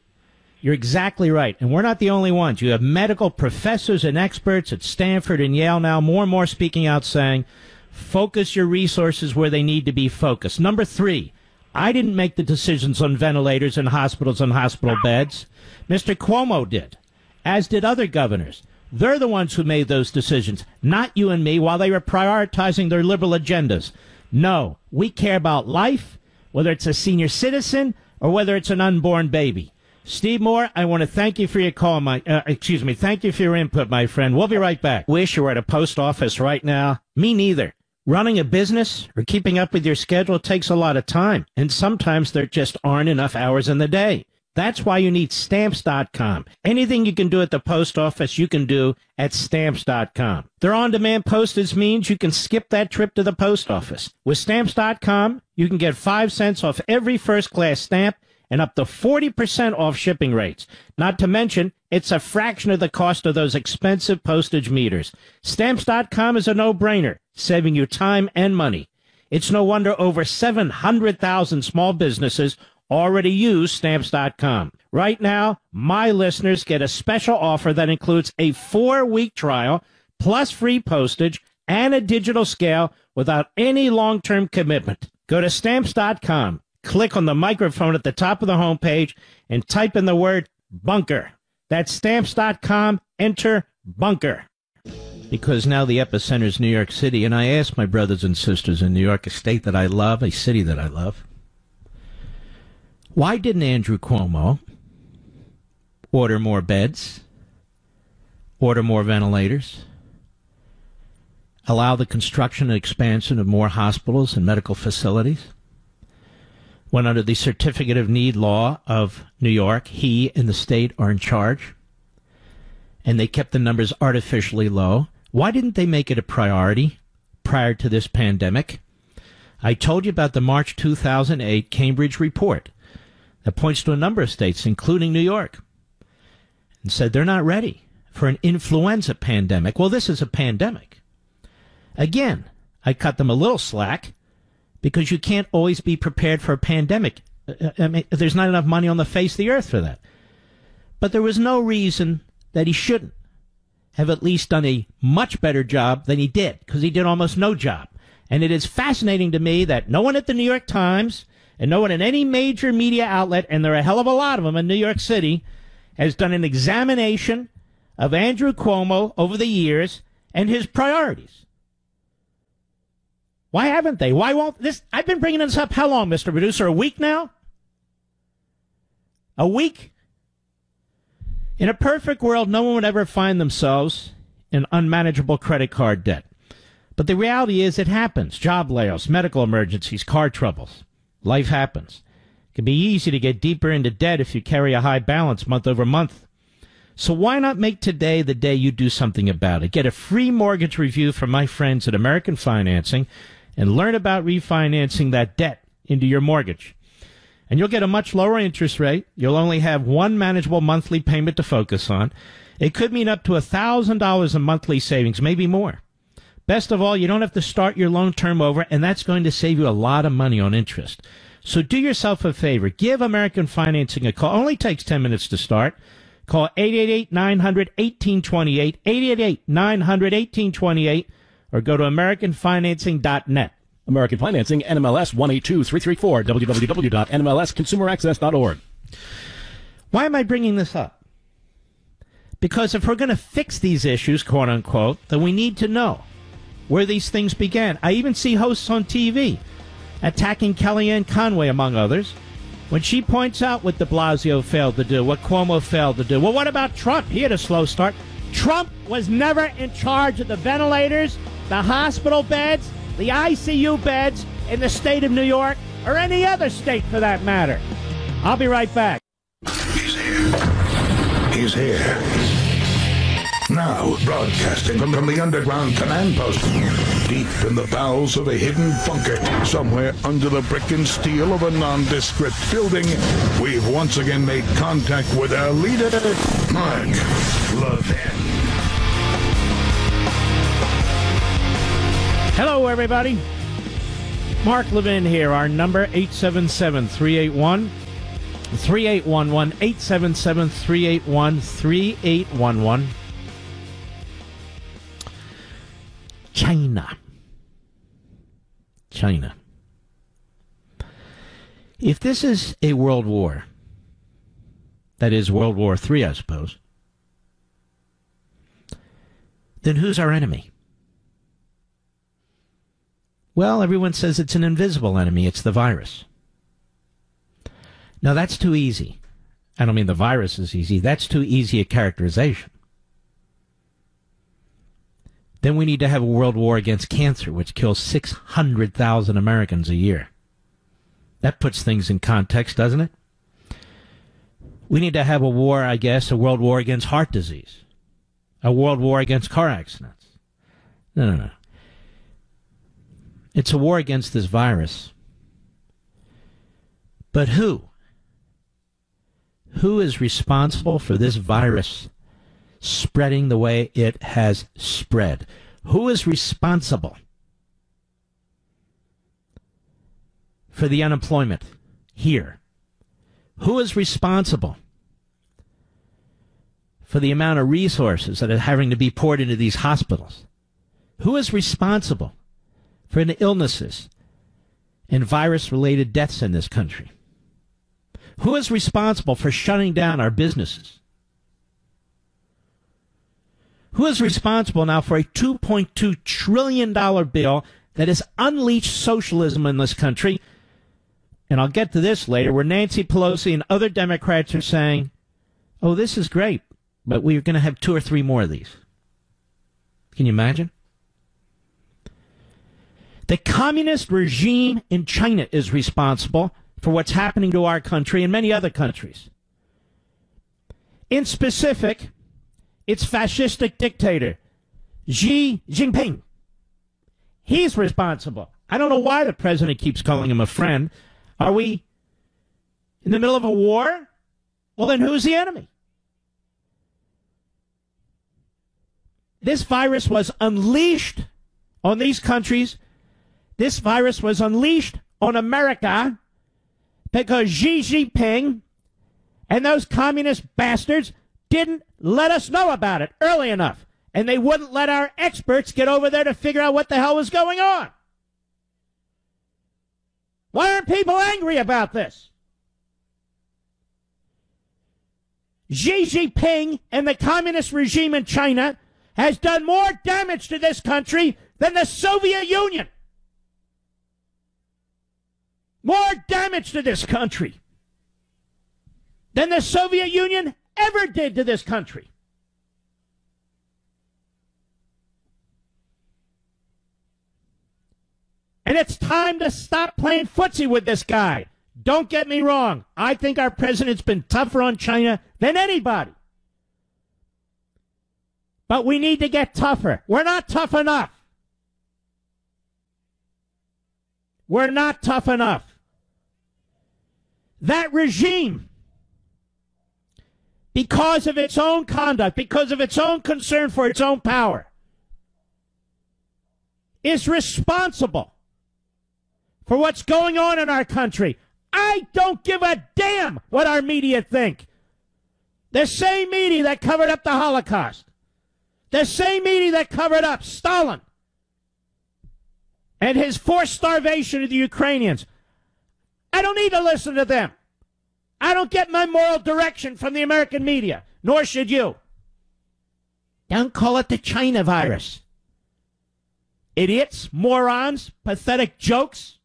you're exactly right. And we're not the only ones. You have medical professors and experts at Stanford and Yale now more and more speaking out saying Focus your resources where they need to be focused. Number 3, I didn't make the decisions on ventilators in hospitals and hospital beds. Mr. Cuomo did, as did other governors. They're the ones who made those decisions, not you and me, while they were prioritizing their liberal agendas. No, we care about life, whether it's a senior citizen or whether it's an unborn baby. Steve Moore, I want to thank you for your call, thank you for your input, my friend. We'll be right back. Wish you were at a post office right now. Me neither. Running a business or keeping up with your schedule takes a lot of time, and sometimes there just aren't enough hours in the day. That's why you need Stamps.com. Anything you can do at the post office, you can do at Stamps.com. Their on-demand postage means you can skip that trip to the post office. With Stamps.com, you can get 5 cents off every first-class stamp and up to 40% off shipping rates. Not to mention, it's a fraction of the cost of those expensive postage meters. Stamps.com is a no-brainer, saving you time and money. It's no wonder over 700,000 small businesses already use Stamps.com. Right now, my listeners get a special offer that includes a 4-week trial, plus free postage and a digital scale without any long-term commitment. Go to Stamps.com, click on the microphone at the top of the homepage, and type in the word bunker. That's Stamps.com, enter bunker. Because now the epicenter is New York City, and I ask my brothers and sisters in New York, a state that I love, a city that I love, why didn't Andrew Cuomo order more beds, order more ventilators, allow the construction and expansion of more hospitals and medical facilities, when under the Certificate of Need law of New York, he and the state are in charge, and they kept the numbers artificially low? Why didn't they make it a priority prior to this pandemic? I told you about the March 2008 Cambridge report that points to a number of states, including New York, and said they're not ready for an influenza pandemic. Well, this is a pandemic. Again, I cut them a little slack because you can't always be prepared for a pandemic. I mean, there's not enough money on the face of the earth for that. But there was no reason that he shouldn't have at least done a much better job than he did, because he did almost no job. And it is fascinating to me that no one at the New York Times and no one in any major media outlet, and there are a hell of a lot of them in New York City, has done an examination of Andrew Cuomo over the years and his priorities. Why haven't they? Why won't this? I've been bringing this up how long, Mr. Producer? A week now? A week? In a perfect world, no one would ever find themselves in unmanageable credit card debt. But the reality is it happens. Job layoffs, medical emergencies, car troubles. Life happens. It can be easy to get deeper into debt if you carry a high balance month over month. So why not make today the day you do something about it? Get a free mortgage review from my friends at American Financing and learn about refinancing that debt into your mortgage. And you'll get a much lower interest rate. You'll only have one manageable monthly payment to focus on. It could mean up to $1,000 in monthly savings, maybe more. Best of all, you don't have to start your loan term over, and that's going to save you a lot of money on interest. So do yourself a favor. Give American Financing a call. Only takes 10 minutes to start. Call 888-900-1828, 888-900-1828, or go to AmericanFinancing.net. American Financing, NMLS 182334, www.nmlsconsumeraccess.org. Why am I bringing this up? Because if we're going to fix these issues, quote unquote, then we need to know where these things began. I even see hosts on TV attacking Kellyanne Conway, among others, when she points out what de Blasio failed to do, what Cuomo failed to do. Well, what about Trump? He had a slow start. Trump was never in charge of the ventilators, the hospital beds, the ICU beds in the state of New York, or any other state for that matter. I'll be right back. He's here. He's here. Now, broadcasting from the underground command post, deep in the bowels of a hidden bunker, somewhere under the brick and steel of a nondescript building, we've once again made contact with our leader, Mark Levin. Hello, everybody. Mark Levin here. Our number, 877-381-3811, 877-381-3811. China. China. If this is a world war, that is World War III, I suppose, then who's our enemy? Well, everyone says it's an invisible enemy. It's the virus. Now, that's too easy. I don't mean the virus is easy. That's too easy a characterization. Then we need to have a world war against cancer, which kills 600,000 Americans a year. That puts things in context, doesn't it? We need to have a war, I guess, a world war against heart disease. A world war against car accidents. No. It's a war against this virus. But who? Who is responsible for this virus spreading the way it has spread? Who is responsible for the unemployment here? Who is responsible for the amount of resources that are having to be poured into these hospitals? Who is responsible for the illnesses and virus-related deaths in this country? Who is responsible for shutting down our businesses? Who is responsible now for a $2.2 trillion bill that has unleashed socialism in this country? And I'll get to this later, where Nancy Pelosi and other Democrats are saying, oh, this is great, but we're going to have 2 or 3 more of these. Can you imagine? The communist regime in China is responsible for what's happening to our country and many other countries. In specific, its fascistic dictator, Xi Jinping. He's responsible. I don't know why the president keeps calling him a friend. Are we in the middle of a war? Well, then who's the enemy? This virus was unleashed on these countries. This virus was unleashed on America because Xi Jinping and those communist bastards didn't let us know about it early enough. And they wouldn't let our experts get over there to figure out what the hell was going on. Why aren't people angry about this? Xi Jinping and the communist regime in China has done more damage to this country than the Soviet Union. More damage to this country than the Soviet Union ever did to this country. And it's time to stop playing footsie with this guy. Don't get me wrong. I think our president's been tougher on China than anybody. But we need to get tougher. We're not tough enough. We're not tough enough. That regime, because of its own conduct, because of its own concern for its own power, is responsible for what's going on in our country. I don't give a damn what our media think. The same media that covered up the Holocaust, the same media that covered up Stalin and his forced starvation of the Ukrainians. I don't need to listen to them. I don't get my moral direction from the American media, nor should you. Don't call it the China virus. Idiots, morons, pathetic jokes.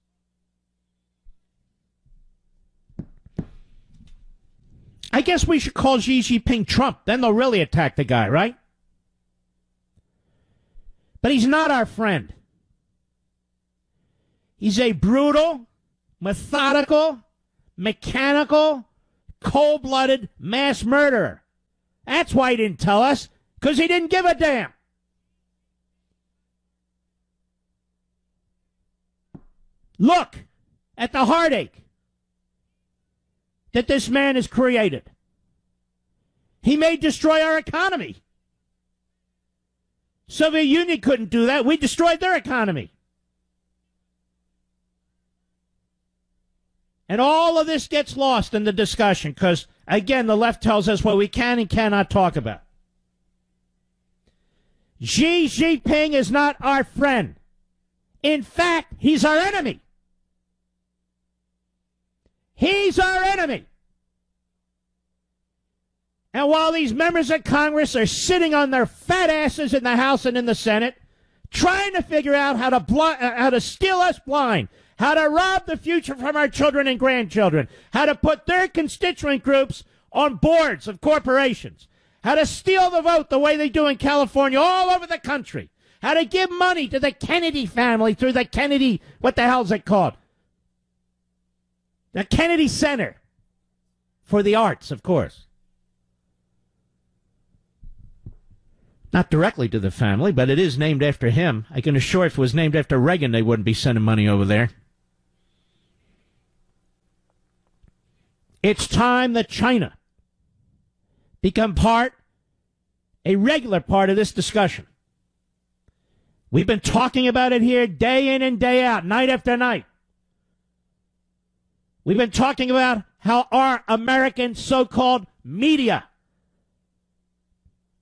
I guess we should call Xi Jinping Trump. Then they'll really attack the guy, right? But he's not our friend. He's a brutal, methodical, mechanical, cold-blooded mass murderer. That's why he didn't tell us, because he didn't give a damn. Look at the heartache that this man has created. He may destroy our economy. Soviet Union couldn't do that. We destroyed their economy. And all of this gets lost in the discussion because, again, the left tells us what we can and cannot talk about. Xi Jinping is not our friend. In fact, he's our enemy. He's our enemy. And while these members of Congress are sitting on their fat asses in the House and in the Senate, trying to figure out how to steal us blind, how to rob the future from our children and grandchildren, how to put their constituent groups on boards of corporations, how to steal the vote the way they do in California all over the country, how to give money to the Kennedy family through the Kennedy, what the hell's it called? The Kennedy Center for the Arts, of course. Not directly to the family, but it is named after him. I can assure if it was named after Reagan, they wouldn't be sending money over there. It's time that China become a regular part of this discussion. We've been talking about it here day in and day out, night after night. We've been talking about how our American so-called media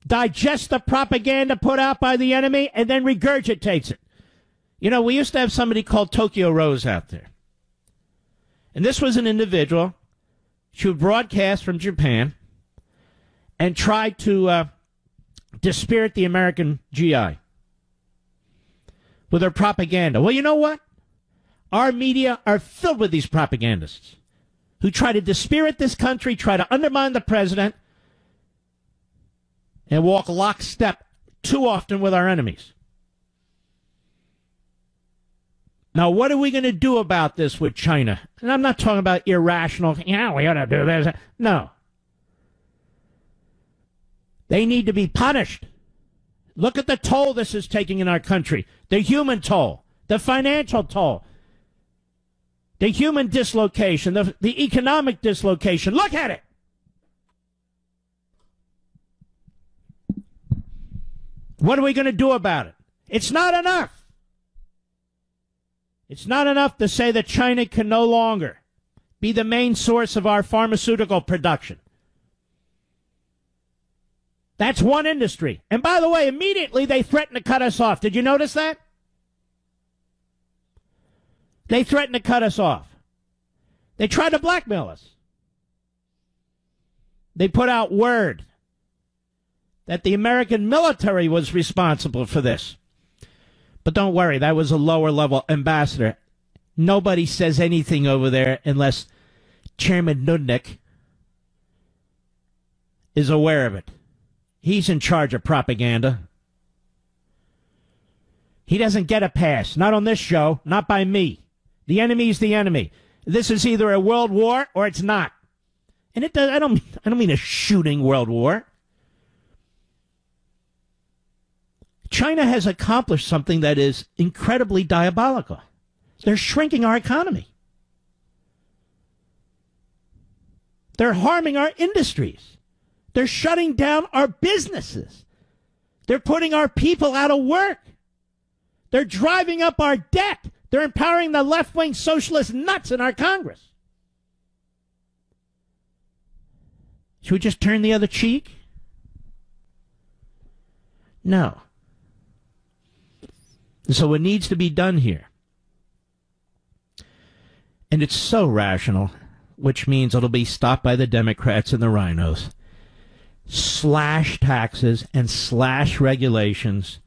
digests the propaganda put out by the enemy and then regurgitates it. You know, we used to have somebody called Tokyo Rose out there. And this was an individual. She would broadcast from Japan and try to dispirit the American GI with her propaganda. Well, you know what? Our media are filled with these propagandists who try to dispirit this country, try to undermine the president, and walk lockstep too often with our enemies. Now, what are we going to do about this with China? And I'm not talking about irrational, we ought to do this. No. They need to be punished. Look at the toll this is taking in our country. The human toll, the financial toll, the human dislocation, the economic dislocation. Look at it. What are we going to do about it? It's not enough. It's not enough to say that China can no longer be the main source of our pharmaceutical production. That's one industry. And by the way, immediately they threatened to cut us off. Did you notice that? They threatened to cut us off. They tried to blackmail us. They put out word that the American military was responsible for this. But don't worry, that was a lower-level ambassador. Nobody says anything over there unless Chairman Nudnik is aware of it. He's in charge of propaganda. He doesn't get a pass. Not on this show. Not by me. The enemy's the enemy. This is either a world war or it's not. And it does. I don't mean a shooting world war. China has accomplished something that is incredibly diabolical. They're shrinking our economy. They're harming our industries. They're shutting down our businesses. They're putting our people out of work. They're driving up our debt. They're empowering the left-wing socialist nuts in our Congress. Should we just turn the other cheek? No. So what needs to be done here, and it's so rational, which means it'll be stopped by the Democrats and the rhinos, slash taxes and slash regulations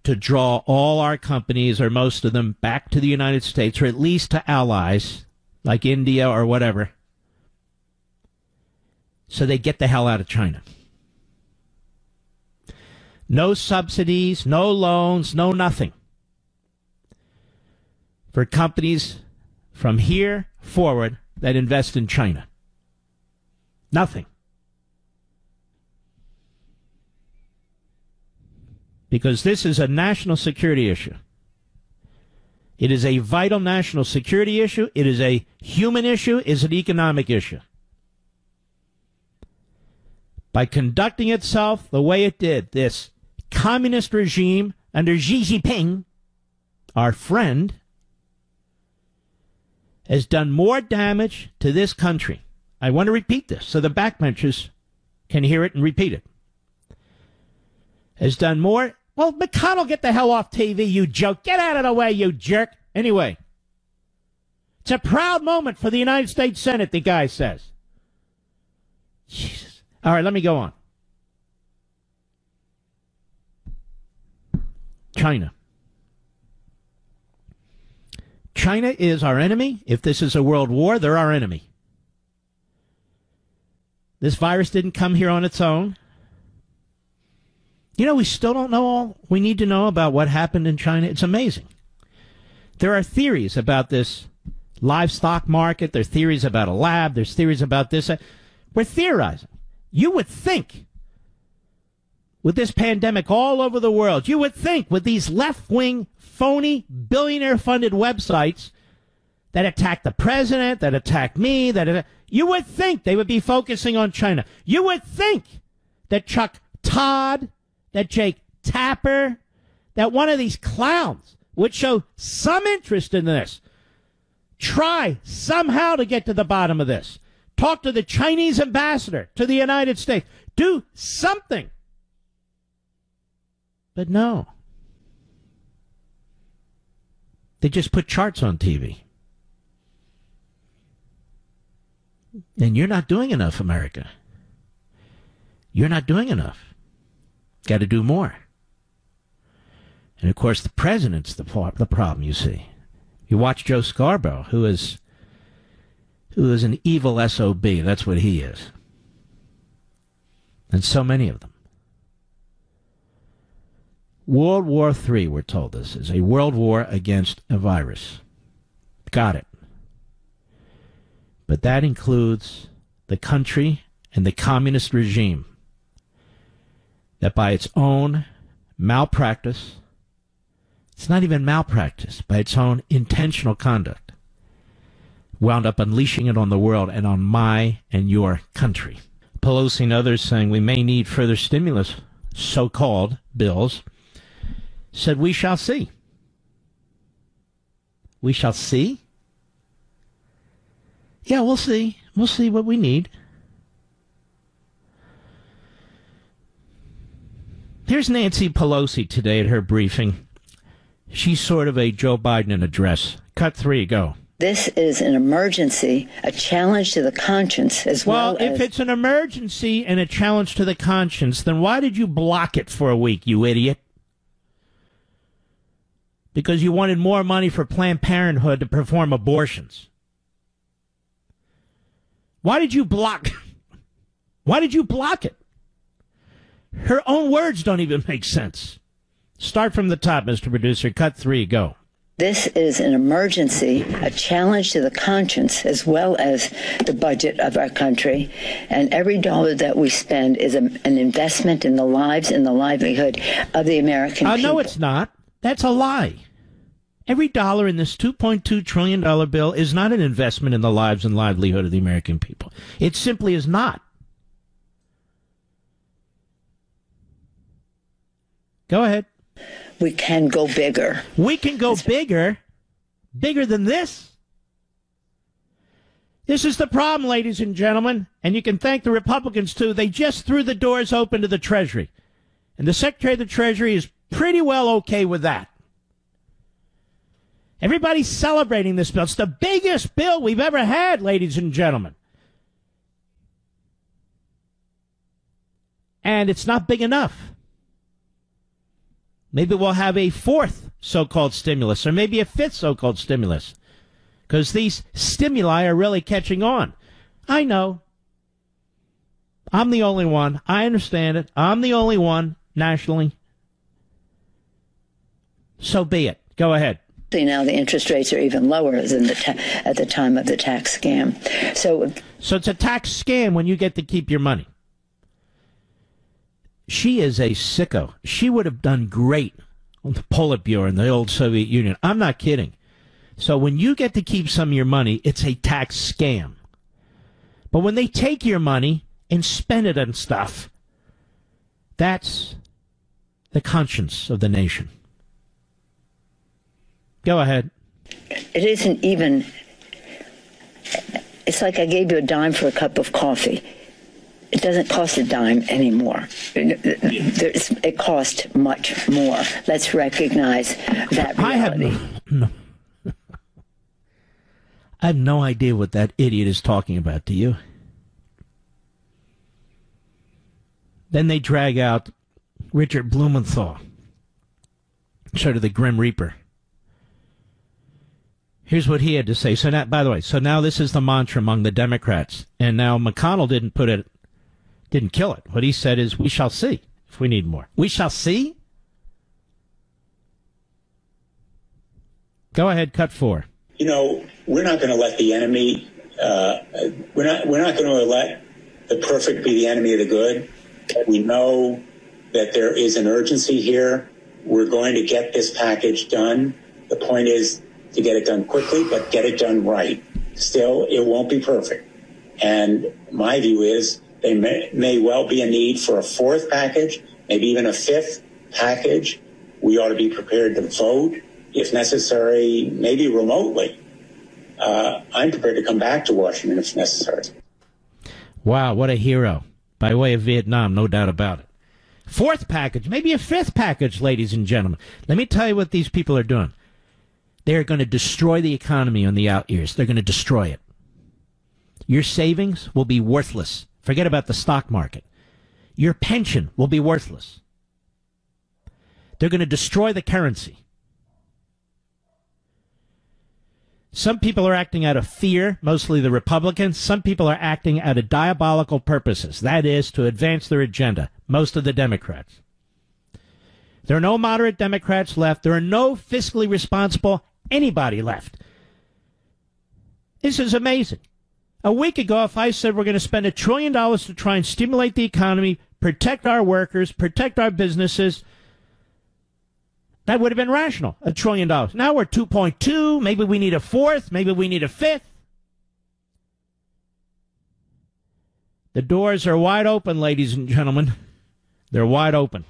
to draw all our companies, or most of them, back to the United States, or at least to allies like India or whatever, so they get the hell out of China. No subsidies, no loans, no nothing for companies from here forward that invest in China. Nothing. Because this is a national security issue. It is a vital national security issue. It is a human issue. It is an economic issue. By conducting itself the way it did, this communist regime under Xi Jinping, our friend, has done more damage to this country. I want to repeat this so the backbenchers can hear it and repeat it. Has done more Well, McConnell, get the hell off TV, you joke. Get out of the way, you jerk. Anyway, it's a proud moment for the United States Senate, the guy says. Jesus. All right, let me go on. China. China is our enemy. If this is a world war, they're our enemy. This virus didn't come here on its own. You know, we still don't know all we need to know about what happened in China. It's amazing. There are theories about this livestock market. There are theories about a lab. There's theories about this. We're theorizing. You would think, with this pandemic all over the world, you would think with these left-wing, phony, billionaire-funded websites that attack the president, that attack me, you would think they would be focusing on China. You would think that Chuck Todd, that Jake Tapper, that one of these clowns would show some interest in this. Try somehow to get to the bottom of this. Talk to the Chinese ambassador to the United States. Do something. But no. They just put charts on TV. And you're not doing enough, America. You're not doing enough. Got to do more. And, of course, the president's the problem, you see. You watch Joe Scarborough, who is an evil SOB. That's what he is. And so many of them. World War III, we're told this, is a world war against a virus. Got it. But that includes the country and the communist regime that by its own malpractice, it's not even malpractice, by its own intentional conduct, wound up unleashing it on the world and on my and your country. Pelosi and others saying we may need further stimulus, so-called bills, said we shall see. We shall see? Yeah, we'll see. We'll see what we need. Here's Nancy Pelosi today at her briefing. She's sort of a Joe Biden in a dress. Cut 3, go. This is an emergency, a challenge to the conscience as well as... Well, if it's an emergency and a challenge to the conscience, then why did you block it for a week, you idiot? Because you wanted more money for Planned Parenthood to perform abortions. Why did you block? Why did you block it? Her own words don't even make sense. Start from the top, Mr. Producer. Cut 3, go. This is an emergency, a challenge to the conscience as well as the budget of our country. And every dollar that we spend is an investment in the lives and the livelihood of the American people. No, it's not. That's a lie. Every dollar in this $2.2 trillion bill is not an investment in the lives and livelihood of the American people. It simply is not. Go ahead. We can go bigger. We can go bigger? Bigger than this? This is the problem, ladies and gentlemen, and you can thank the Republicans, too. They just threw the doors open to the Treasury. And the Secretary of the Treasury is pretty well okay with that. Everybody's celebrating this bill. It's the biggest bill we've ever had, ladies and gentlemen. And it's not big enough. Maybe we'll have a fourth so-called stimulus, or maybe a fifth so-called stimulus, because these stimuli are really catching on. I know. I'm the only one. I understand it. I'm the only one nationally. So be it. Go ahead. See, now the interest rates are even lower than at the time of the tax scam. So it's a tax scam when you get to keep your money. She is a sicko. She would have done great on the Politburo in the old Soviet Union. I'm not kidding. So when you get to keep some of your money, it's a tax scam. But when they take your money and spend it on stuff, that's the conscience of the nation. Go ahead. It isn't even, it's like I gave you a dime for a cup of coffee. it doesn't cost a dime anymore. It costs much more. Let's recognize that reality. I have no idea what that idiot is talking about, do you? Then they drag out Richard Blumenthal, sort of the Grim Reaper. Here's what he had to say. So now, by the way, now this is the mantra among the Democrats. And now McConnell didn't kill it. What he said is, we shall see if we need more. We shall see? Go ahead, cut 4. You know, we're not going to let the enemy, we're not going to let the perfect be the enemy of the good. We know that there is an urgency here. We're going to get this package done. The point is to get it done quickly, but get it done right. Still, it won't be perfect. And my view is there may well be a need for a fourth package, maybe even a fifth package. We ought to be prepared to vote, if necessary, maybe remotely. I'm prepared to come back to Washington if necessary. Wow, what a hero. By way of Vietnam, no doubt about it. Fourth package, maybe a fifth package, ladies and gentlemen. Let me tell you what these people are doing. They're going to destroy the economy on the out years. They're going to destroy it. Your savings will be worthless. Forget about the stock market. Your pension will be worthless. They're going to destroy the currency. Some people are acting out of fear, mostly the Republicans. Some people are acting out of diabolical purposes. That is, to advance their agenda, most of the Democrats. There are no moderate Democrats left. There are no fiscally responsible anybody left. This is amazing. A week ago, if I said we're going to spend $1 trillion to try and stimulate the economy, protect our workers, protect our businesses, that would have been rational, $1 trillion. Now we're 2.2. Maybe we need a fourth. Maybe we need a fifth. The doors are wide open, ladies and gentlemen. They're wide open.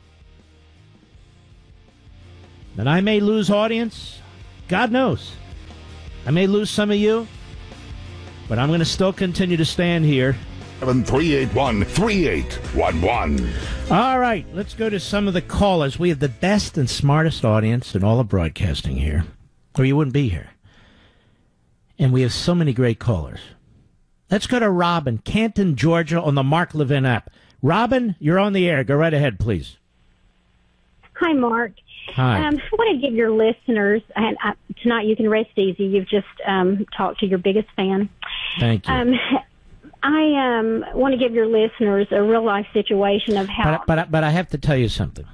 And I may lose audience. God knows. I may lose some of you. But I'm going to still continue to stand here. 381-3811. All right, let's go to some of the callers. We have the best and smartest audience in all of broadcasting here, or you wouldn't be here. And we have so many great callers. Let's go to Robin, Canton, Georgia, on the Mark Levin app. Robin, you're on the air. Go right ahead, please. Hi, Mark. Hi. I want to give your listeners, and tonight you can rest easy. You've just talked to your biggest fan. Thank you. I want to give your listeners a real-life situation of how... But I have to tell you something.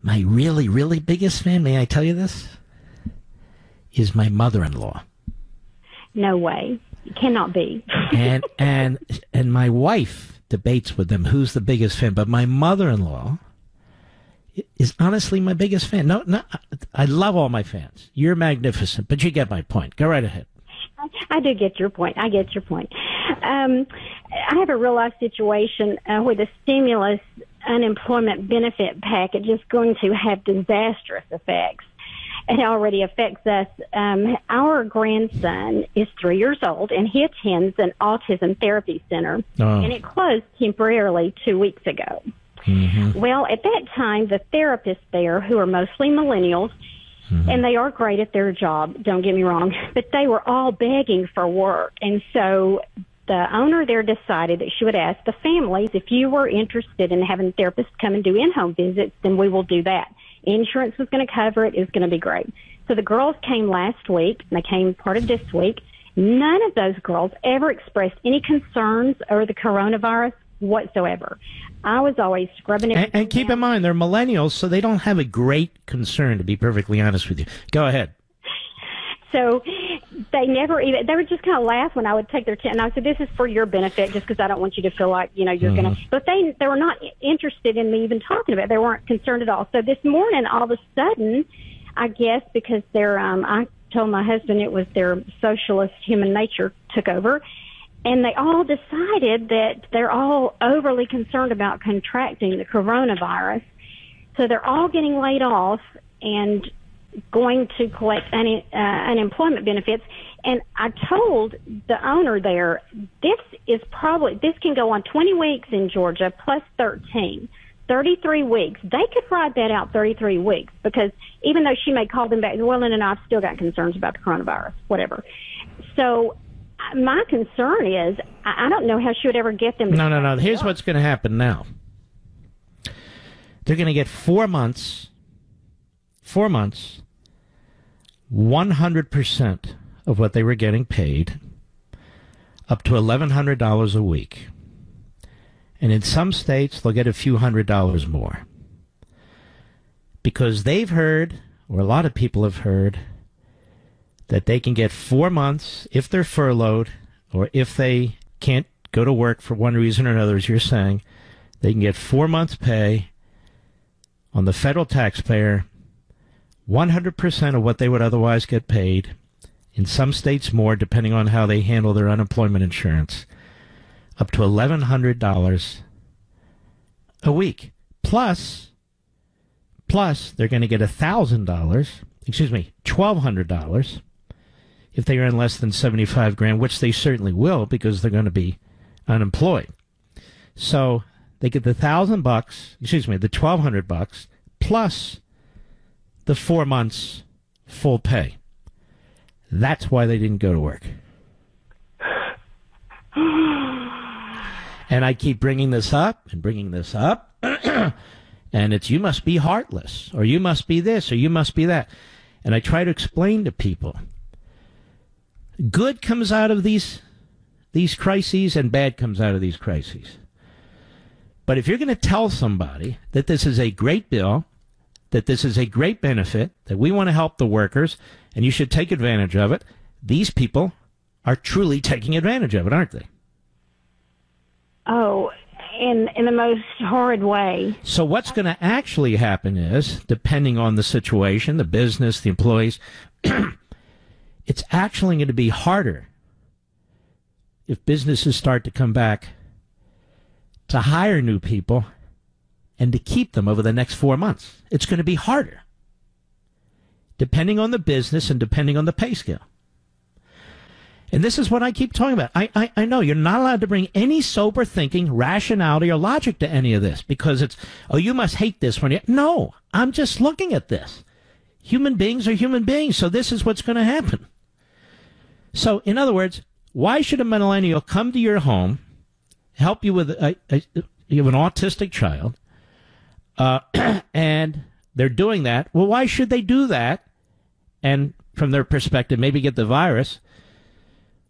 My really, really biggest fan, may I tell you this, is my mother-in-law. No way. It cannot be. and my wife debates with them who's the biggest fan, but my mother-in-law is honestly my biggest fan. No, I love all my fans. You're magnificent, but you get my point. Go right ahead. I do get your point. I get your point. I have a real-life situation where the stimulus unemployment benefit package is going to have disastrous effects. It already affects us. Our grandson is 3 years old, and he attends an autism therapy center, and it closed temporarily 2 weeks ago. Mm-hmm. Well, at that time, the therapists there, who are mostly millennials, and they are great at their job, don't get me wrong, but they were all begging for work. And so the owner there decided that she would ask the families, if you were interested in having therapists come and do in-home visits, then we will do that. Insurance was going to cover it. It was going to be great. So the girls came last week, and they came part of this week. None of those girls ever expressed any concerns over the coronavirus whatsoever. I was always scrubbing it. And keep in mind, they're millennials, so they don't have a great concern, to be perfectly honest with you. Go ahead. So they never even, they would just kind of laugh when I would take their and I said, this is for your benefit, just because I don't want you to feel like, you're going to, but they were not interested in me even talking about it. They weren't concerned at all. So this morning, all of a sudden, I guess because I told my husband it was their socialist human nature took over. And they all decided that they're all overly concerned about contracting the coronavirus. So they're all getting laid off and going to collect unemployment benefits. And I told the owner there, this can go on 20 weeks in Georgia plus 33 weeks. They could ride that out 33 weeks, because even though she may call them back, well, no, I've still got concerns about the coronavirus, whatever. So my concern is, I don't know how she would ever get them to No. Here's what's going to happen now. They're going to get 4 months, 100% of what they were getting paid, up to $1,100 a week. And in some states, they'll get a few $100s more. Because they've heard, or a lot of people have heard, that they can get 4 months if they're furloughed, or if they can't go to work for one reason or another, as you're saying, they can get 4 months' pay on the federal taxpayer, 100% of what they would otherwise get paid, in some states more, depending on how they handle their unemployment insurance, up to $1,100 a week. Plus, they're going to get $1,200 if they earn less than $75,000, which they certainly will, because they're going to be unemployed. So they get the $1,200 plus the 4 months full pay. That's why they didn't go to work. And I keep bringing this up, and it's, you must be heartless, or you must be this, or you must be that. And I try to explain to people, good comes out of these crises, and bad comes out of these crises. But if you're going to tell somebody that this is a great bill, that this is a great benefit, that we want to help the workers, and you should take advantage of it, these people are truly taking advantage of it, aren't they? Oh, in the most horrid way. So what's going to actually happen is, depending on the situation, the business, the employees, it's actually going to be harder, if businesses start to come back, to hire new people and to keep them over the next 4 months. It's going to be harder, depending on the business and depending on the pay scale. And this is what I keep talking about. I know you're not allowed to bring any sober thinking, rationality, or logic to any of this, because it's, oh, you must hate this one. No, I'm just looking at this. Human beings are human beings, so this is what's going to happen. So, in other words, why should a millennial come to your home, help you with you have an autistic child, and they're doing that? Well, why should they do that? And from their perspective, maybe get the virus,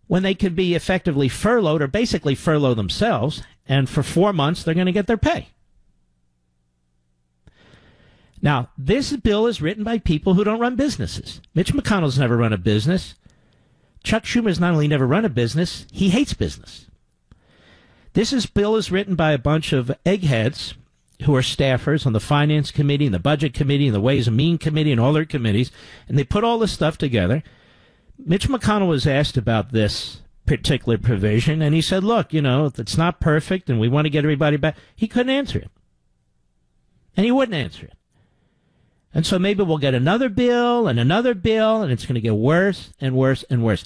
when they could be effectively furloughed, or basically furlough themselves, and for 4 months they're going to get their pay. Now, this bill is written by people who don't run businesses. Mitch McConnell's never run a business. Chuck Schumer's not only never run a business, he hates business. This bill is written by a bunch of eggheads who are staffers on the Finance Committee and the Budget Committee and the Ways and Means Committee and all their committees, and they put all this stuff together. Mitch McConnell was asked about this particular provision, and he said, look, it's not perfect, and we want to get everybody back. He couldn't answer it. And he wouldn't answer it. And so maybe we'll get another bill, and it's going to get worse and worse and worse.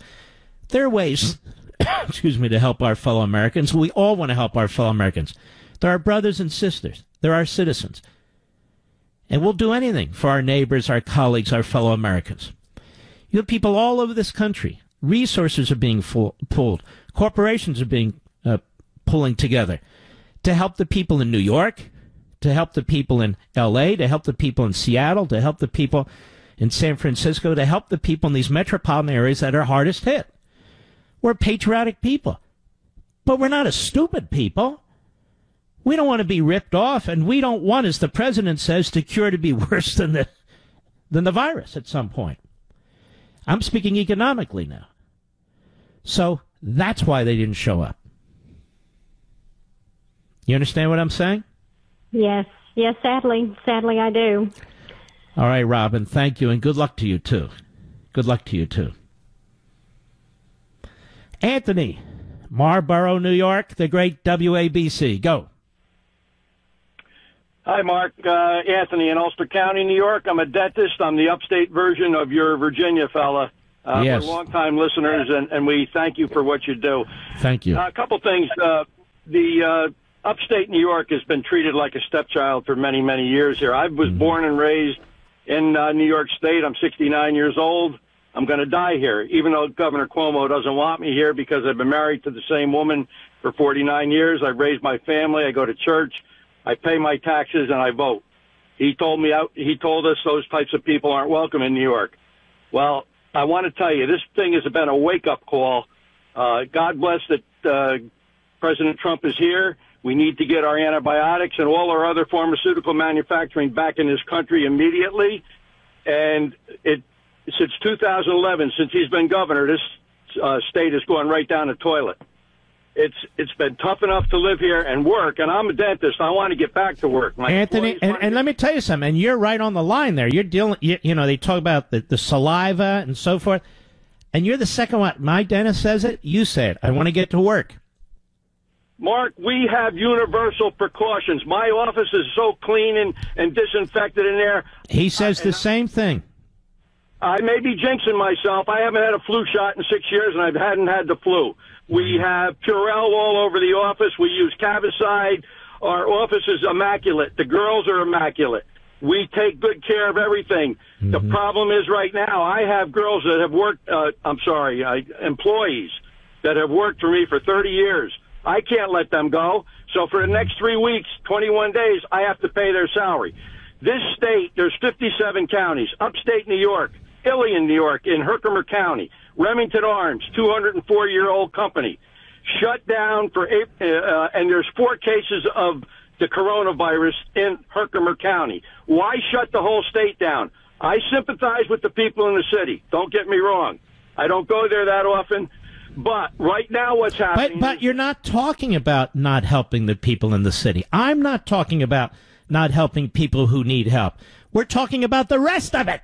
There are ways, to help our fellow Americans. We all want to help our fellow Americans. They're our brothers and sisters. They're our citizens. And we'll do anything for our neighbors, our colleagues, our fellow Americans. You have people all over this country. Resources are being pulled. Corporations are being pulling together to help the people in New York, to help the people in L.A., to help the people in Seattle, to help the people in San Francisco, to help the people in these metropolitan areas that are hardest hit. We're patriotic people. But we're not a stupid people. We don't want to be ripped off, and we don't want, as the president says, the cure to be worse than the virus at some point. I'm speaking economically now. So that's why they didn't show up. You understand what I'm saying? Yes, sadly I do. All right, Robin, thank you, and good luck to you, too. Anthony, Marlboro, New York, the great WABC. Go. Hi, Mark. Anthony in Ulster County, New York. I'm a dentist. I'm the upstate version of your Virginia fella. Yes. We're longtime listeners, and we thank you for what you do. Thank you. A couple things. The upstate New York has been treated like a stepchild for many, many years here. I was born and raised in New York State. I'm 69 years old. I'm going to die here, even though Governor Cuomo doesn't want me here because I've been married to the same woman for 49 years. I raised my family. I go to church. I pay my taxes, and I vote. He told us those types of people aren't welcome in New York. Well, I want to tell you, this thing has been a wake-up call. God bless that President Trump is here. We need to get our antibiotics and all our other pharmaceutical manufacturing back in this country immediately. And since 2011, since he's been governor, this state has gone right down the toilet. It's been tough enough to live here and work, and I'm a dentist. I want to get back to work. Anthony, and let me tell you something, and you're right on the line there. You're dealing, you know, they talk about the saliva and so forth, and you're the second one. My dentist says it, you say it. I want to get to work. Mark, we have universal precautions. My office is so clean and disinfected in there. He says the same thing. I may be jinxing myself. I haven't had a flu shot in 6 years, and I hadn't had the flu. We have Purell all over the office. We use Cavicide. Our office is immaculate. The girls are immaculate. We take good care of everything. Mm-hmm. The problem is right now, I have girls that have worked, employees that have worked for me for 30 years. I can't let them go. So for the next 3 weeks, 21 days, I have to pay their salary. This state, there's 57 counties. Upstate New York, Ilion, New York, in Herkimer County, Remington Arms, 204-year-old company, shut down for and there's 4 cases of the coronavirus in Herkimer County. Why shut the whole state down? I sympathize with the people in the city. Don't get me wrong. I don't go there that often. But right now what's happening... But you're not talking about not helping the people in the city. I'm not talking about not helping people who need help. We're talking about the rest of it.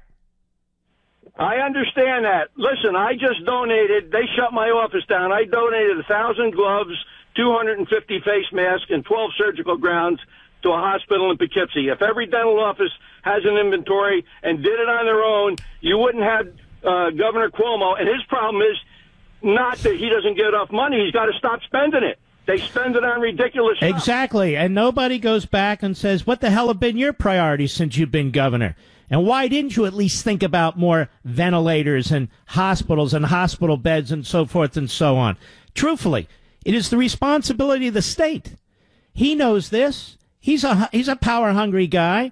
I understand that. Listen, I just donated. They shut my office down. I donated 1,000 gloves, 250 face masks, and 12 surgical gowns to a hospital in Poughkeepsie. If every dental office has an inventory and did it on their own, you wouldn't have Governor Cuomo. And his problem is not that he doesn't get enough money. He's got to stop spending it. They spend it on ridiculous stuff. Exactly. And nobody goes back and says, what the hell have been your priorities since you've been governor? And why didn't you at least think about more ventilators and hospitals and hospital beds and so forth and so on? Truthfully, it is the responsibility of the state. He knows this. He's a power-hungry guy.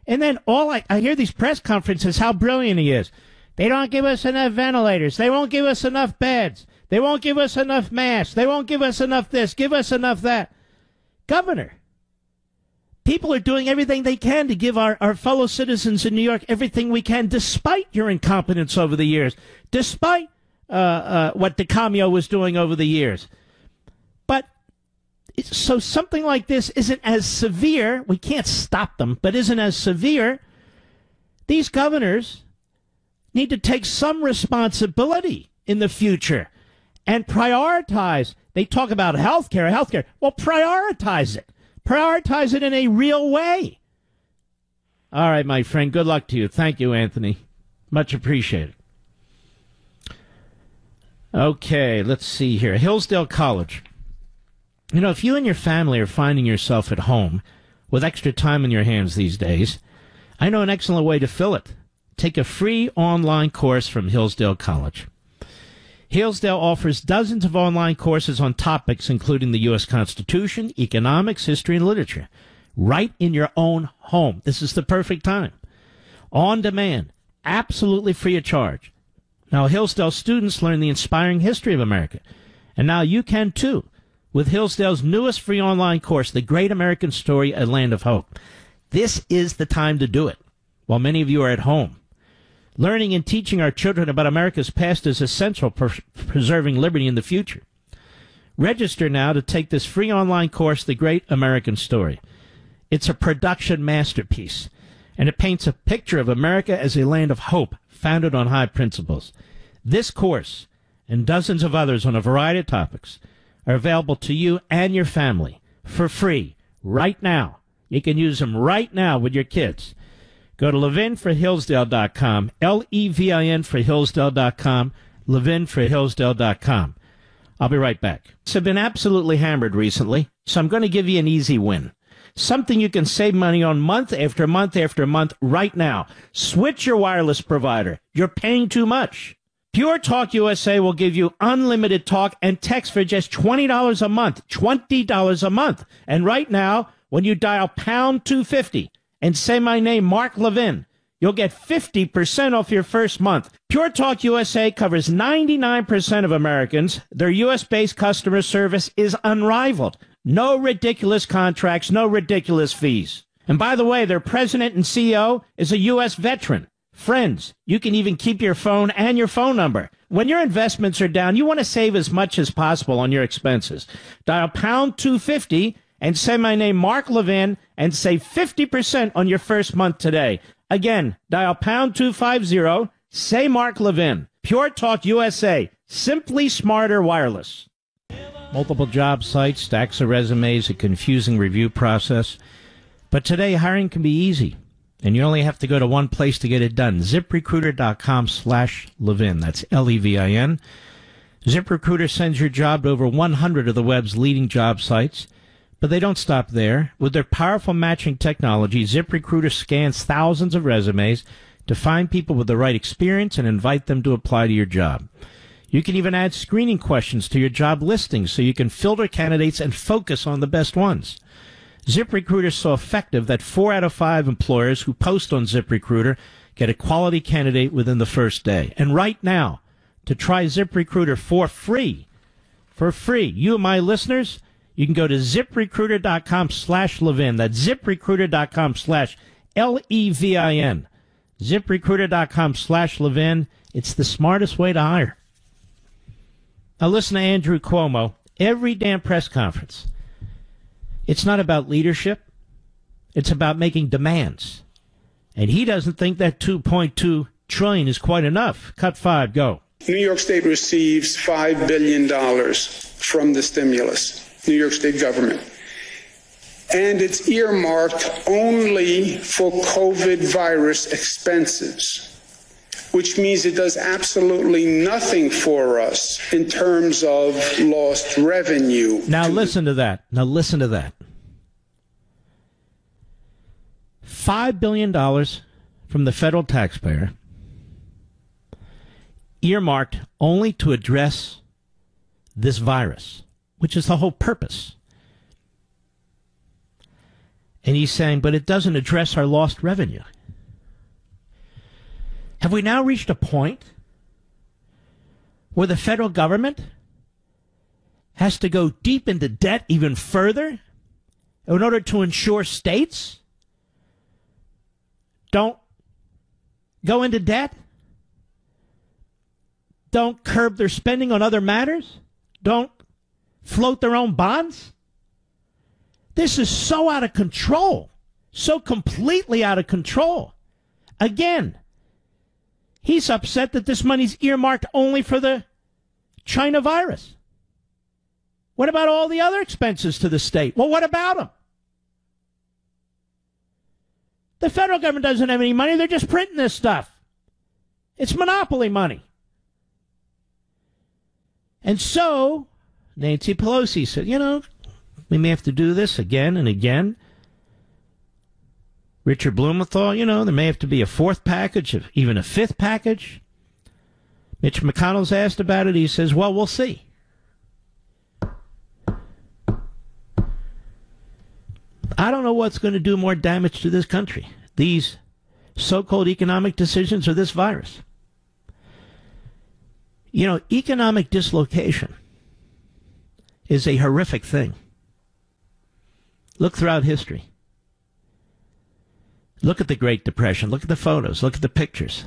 And then I hear these press conferences, how brilliant he is. They don't give us enough ventilators. They won't give us enough beds. They won't give us enough masks. They won't give us enough this, give us enough that. Governor, people are doing everything they can to give our fellow citizens in New York everything we can, despite your incompetence over the years, despite what DeCamio was doing over the years. But so something like this isn't as severe. We can't stop them, but isn't as severe. These governors need to take some responsibility in the future and prioritize. They talk about health care. Well, prioritize it. Prioritize it in a real way. All right, my friend. Good luck to you. Thank you, Anthony. Much appreciated. Okay, let's see here. Hillsdale College. You know, if you and your family are finding yourself at home with extra time in your hands these days, I know an excellent way to fill it. Take a free online course from Hillsdale College. Hillsdale offers dozens of online courses on topics including the U.S. Constitution, economics, history, and literature, right in your own home. This is the perfect time. On demand, absolutely free of charge. Now, Hillsdale students learn the inspiring history of America, and now you can too, with Hillsdale's newest free online course, The Great American Story, A Land of Hope. This is the time to do it, while many of you are at home. Learning and teaching our children about America's past is essential for preserving liberty in the future. Register now to take this free online course, The Great American Story. It's a production masterpiece, and it paints a picture of America as a land of hope founded on high principles. This course and dozens of others on a variety of topics are available to you and your family for free right now. You can use them right now with your kids. Go to levinforhillsdale.com, Levin for Hillsdale.com, Levin for Hillsdale.com. I'll be right back. I've been absolutely hammered recently, so I'm going to give you an easy win. Something you can save money on month after month after month right now. Switch your wireless provider. You're paying too much. Pure Talk USA will give you unlimited talk and text for just $20 a month. $20 a month. And right now, when you dial pound 250 and say my name, Mark Levin, you'll get 50% off your first month. Pure Talk USA covers 99% of Americans. Their U.S.-based customer service is unrivaled. No ridiculous contracts, no ridiculous fees. And by the way, their president and CEO is a U.S. veteran. Friends, you can even keep your phone and your phone number. When your investments are down, you want to save as much as possible on your expenses. Dial pound 250 and say my name, Mark Levin, and save 50% on your first month today. Again, dial pound 250, say Mark Levin. Pure Talk USA, simply smarter wireless. Multiple job sites, stacks of resumes, a confusing review process. But today, hiring can be easy, and you only have to go to one place to get it done, ZipRecruiter.com/Levin. That's Levin. ZipRecruiter sends your job to over 100 of the web's leading job sites, but they don't stop there. With their powerful matching technology, ZipRecruiter scans thousands of resumes to find people with the right experience and invite them to apply to your job. You can even add screening questions to your job listings so you can filter candidates and focus on the best ones. ZipRecruiter is so effective that 4 out of 5 employers who post on ZipRecruiter get a quality candidate within the first day. And right now, to try ZipRecruiter for free, you, my listeners, you can go to ZipRecruiter.com/Levin. That's ZipRecruiter.com/Levin. ZipRecruiter.com/Levin. It's the smartest way to hire. Now listen to Andrew Cuomo every damn press conference. It's not about leadership. It's about making demands. And he doesn't think that $2.2 trillion is quite enough. Cut 5, go. New York State receives $5 billion from the stimulus, New York State government. And it's earmarked only for COVID virus expenses, which means it does absolutely nothing for us in terms of lost revenue. Now listen to that. $5 billion from the federal taxpayer earmarked only to address this virus, which is the whole purpose. And he's saying, but it doesn't address our lost revenue. Have we now reached a point where the federal government has to go deep into debt even further in order to ensure states don't go into debt? Don't curb their spending on other matters? Don't float their own bonds? This is so out of control, so completely out of control. Again, he's upset that this money's earmarked only for the China virus. What about all the other expenses to the state? Well, what about them? The federal government doesn't have any money. They're just printing this stuff. It's monopoly money. And so Nancy Pelosi said, we may have to do this again and again. Richard Blumenthal, there may have to be a fourth package, even a fifth package. Mitch McConnell's asked about it. He says, well, we'll see. I don't know what's going to do more damage to this country, these so-called economic decisions or this virus. Economic dislocation is a horrific thing. Look throughout history. Look at the Great Depression. Look at the photos. Look at the pictures.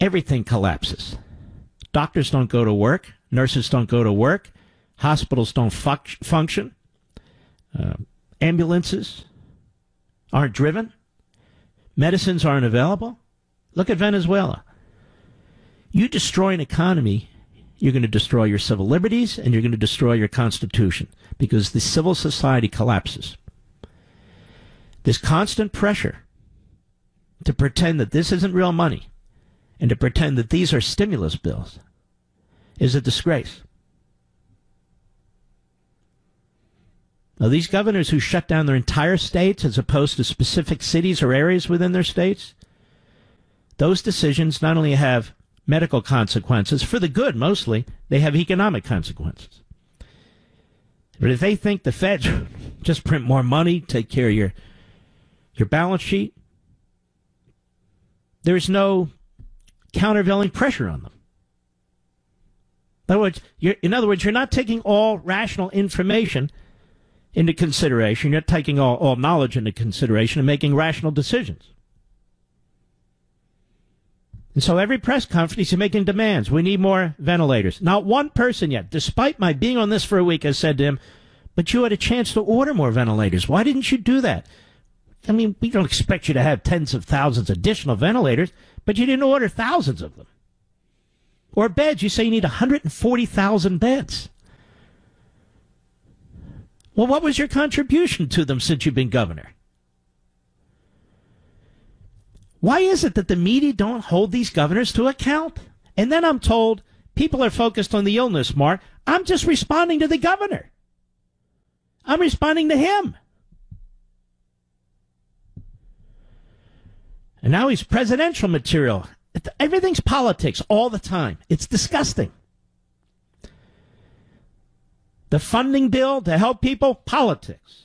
Everything collapses. Doctors don't go to work. Nurses don't go to work. Hospitals don't function. Ambulances aren't driven. Medicines aren't available. Look at Venezuela. You destroy an economy, you're going to destroy your civil liberties and you're going to destroy your Constitution because the civil society collapses. This constant pressure to pretend that this isn't real money and to pretend that these are stimulus bills is a disgrace. Now, these governors who shut down their entire states as opposed to specific cities or areas within their states, those decisions not only have medical consequences, for the good mostly, they have economic consequences. But if they think the Feds just print more money, take care of your balance sheet, there's no countervailing pressure on them. In other words, you're not taking all rational information into consideration. You're taking all knowledge into consideration and making rational decisions. And so every press conference, you're making demands. We need more ventilators. Not one person yet, despite my being on this for a week, has said to him, but you had a chance to order more ventilators. Why didn't you do that? I mean, we don't expect you to have tens of thousands additional ventilators, but you didn't order thousands of them. Or beds. You say you need 140,000 beds. Well, what was your contribution to them since you've been governor? Why is it that the media don't hold these governors to account? And then I'm told people are focused on the illness, Mark. I'm just responding to the governor. I'm responding to him. And now he's presidential material. Everything's politics all the time. It's disgusting. The funding bill to help people, politics.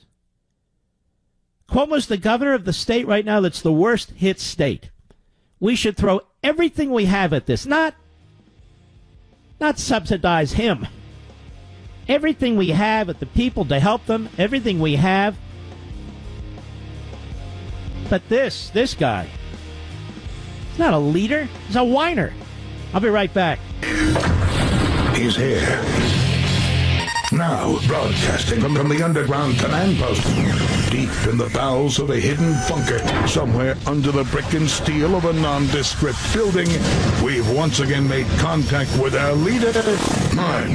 Cuomo's the governor of the state right now that's the worst hit state. We should throw everything we have at this, not subsidize him. Everything we have at the people to help them, everything we have. But this guy, he's not a leader, he's a whiner. I'll be right back. He's here. Now, broadcasting from the underground command post, deep in the bowels of a hidden bunker, somewhere under the brick and steel of a nondescript building, we've once again made contact with our leader, Mark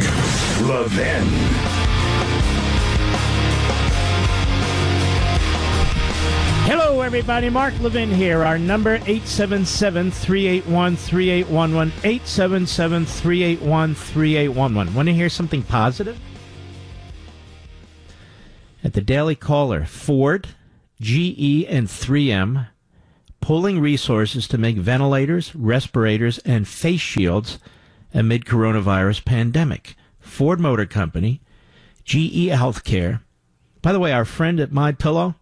Levin. Hello, everybody. Mark Levin here. Our number, 877-381-3811, 877-381-3811. Want to hear something positive? At the Daily Caller, Ford, GE, and 3M pulling resources to make ventilators, respirators, and face shields amid coronavirus pandemic. Ford Motor Company, GE Healthcare. By the way, our friend at MyPillow,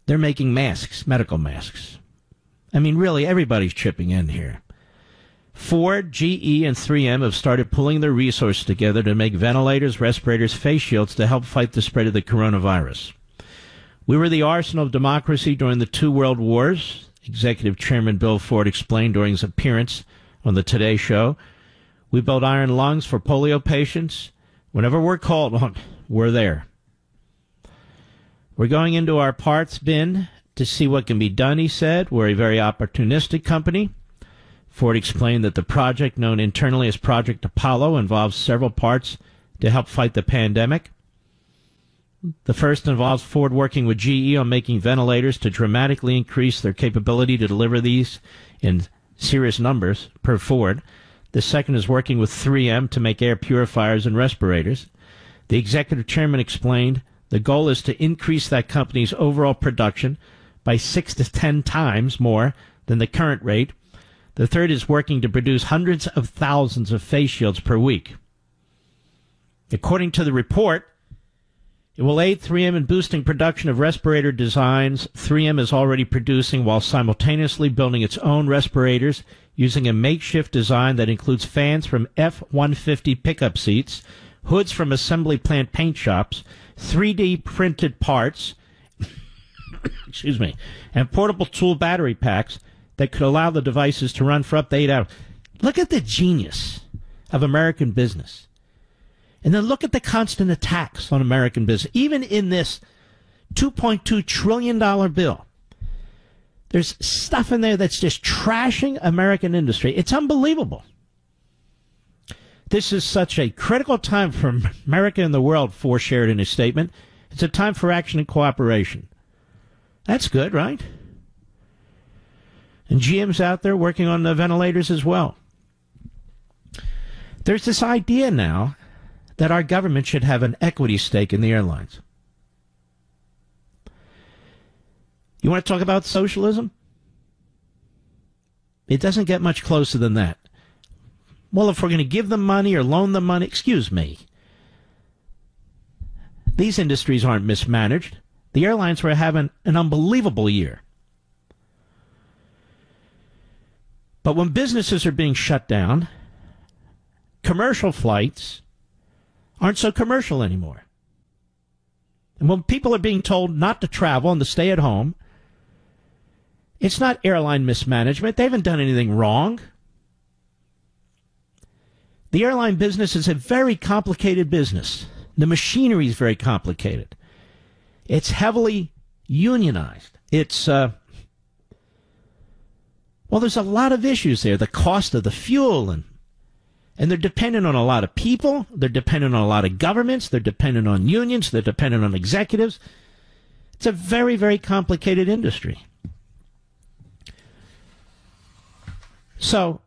they're making masks, medical masks. I mean, really, everybody's chipping in here. Ford, GE, and 3M have started pulling their resources together to make ventilators, respirators, face shields to help fight the spread of the coronavirus. We were the arsenal of democracy during the 2 world wars, Executive Chairman Bill Ford explained during his appearance on the Today Show. We built iron lungs for polio patients. Whenever we're called on, we're there. We're going into our parts bin to see what can be done, he said. We're a very opportunistic company. Ford explained that the project, known internally as Project Apollo, involves several parts to help fight the pandemic. The first involves Ford working with GE on making ventilators to dramatically increase their capability to deliver these in serious numbers per Ford. The second is working with 3M to make air purifiers and respirators. The executive chairman explained the goal is to increase that company's overall production by 6 to 10 times more than the current rate. The third is working to produce hundreds of thousands of face shields per week. According to the report, it will aid 3M in boosting production of respirator designs 3M is already producing while simultaneously building its own respirators using a makeshift design that includes fans from F-150 pickup seats, hoods from assembly plant paint shops, 3D printed parts, excuse me, and portable tool battery packs that could allow the devices to run for up to 8 hours. Look at the genius of American business. And then look at the constant attacks on American business. Even in this $2.2 trillion bill, there's stuff in there that's just trashing American industry. It's unbelievable. This is such a critical time for America and the world, Ford shared in his statement. It's a time for action and cooperation. That's good, right? And GM's out there working on the ventilators as well. There's this idea now that our government should have an equity stake in the airlines. You want to talk about socialism? It doesn't get much closer than that. Well, if we're going to give them money or loan them money, excuse me. These industries aren't mismanaged. The airlines were having an unbelievable year. But when businesses are being shut down, commercial flights aren't so commercial anymore. And when people are being told not to travel and to stay at home, it's not airline mismanagement. They haven't done anything wrong. The airline business is a very complicated business. The machinery is very complicated. It's heavily unionized. It's, well, there's a lot of issues there. The cost of the fuel, and they're dependent on a lot of people. They're dependent on a lot of governments. They're dependent on unions. They're dependent on executives. It's a very, very complicated industry. So,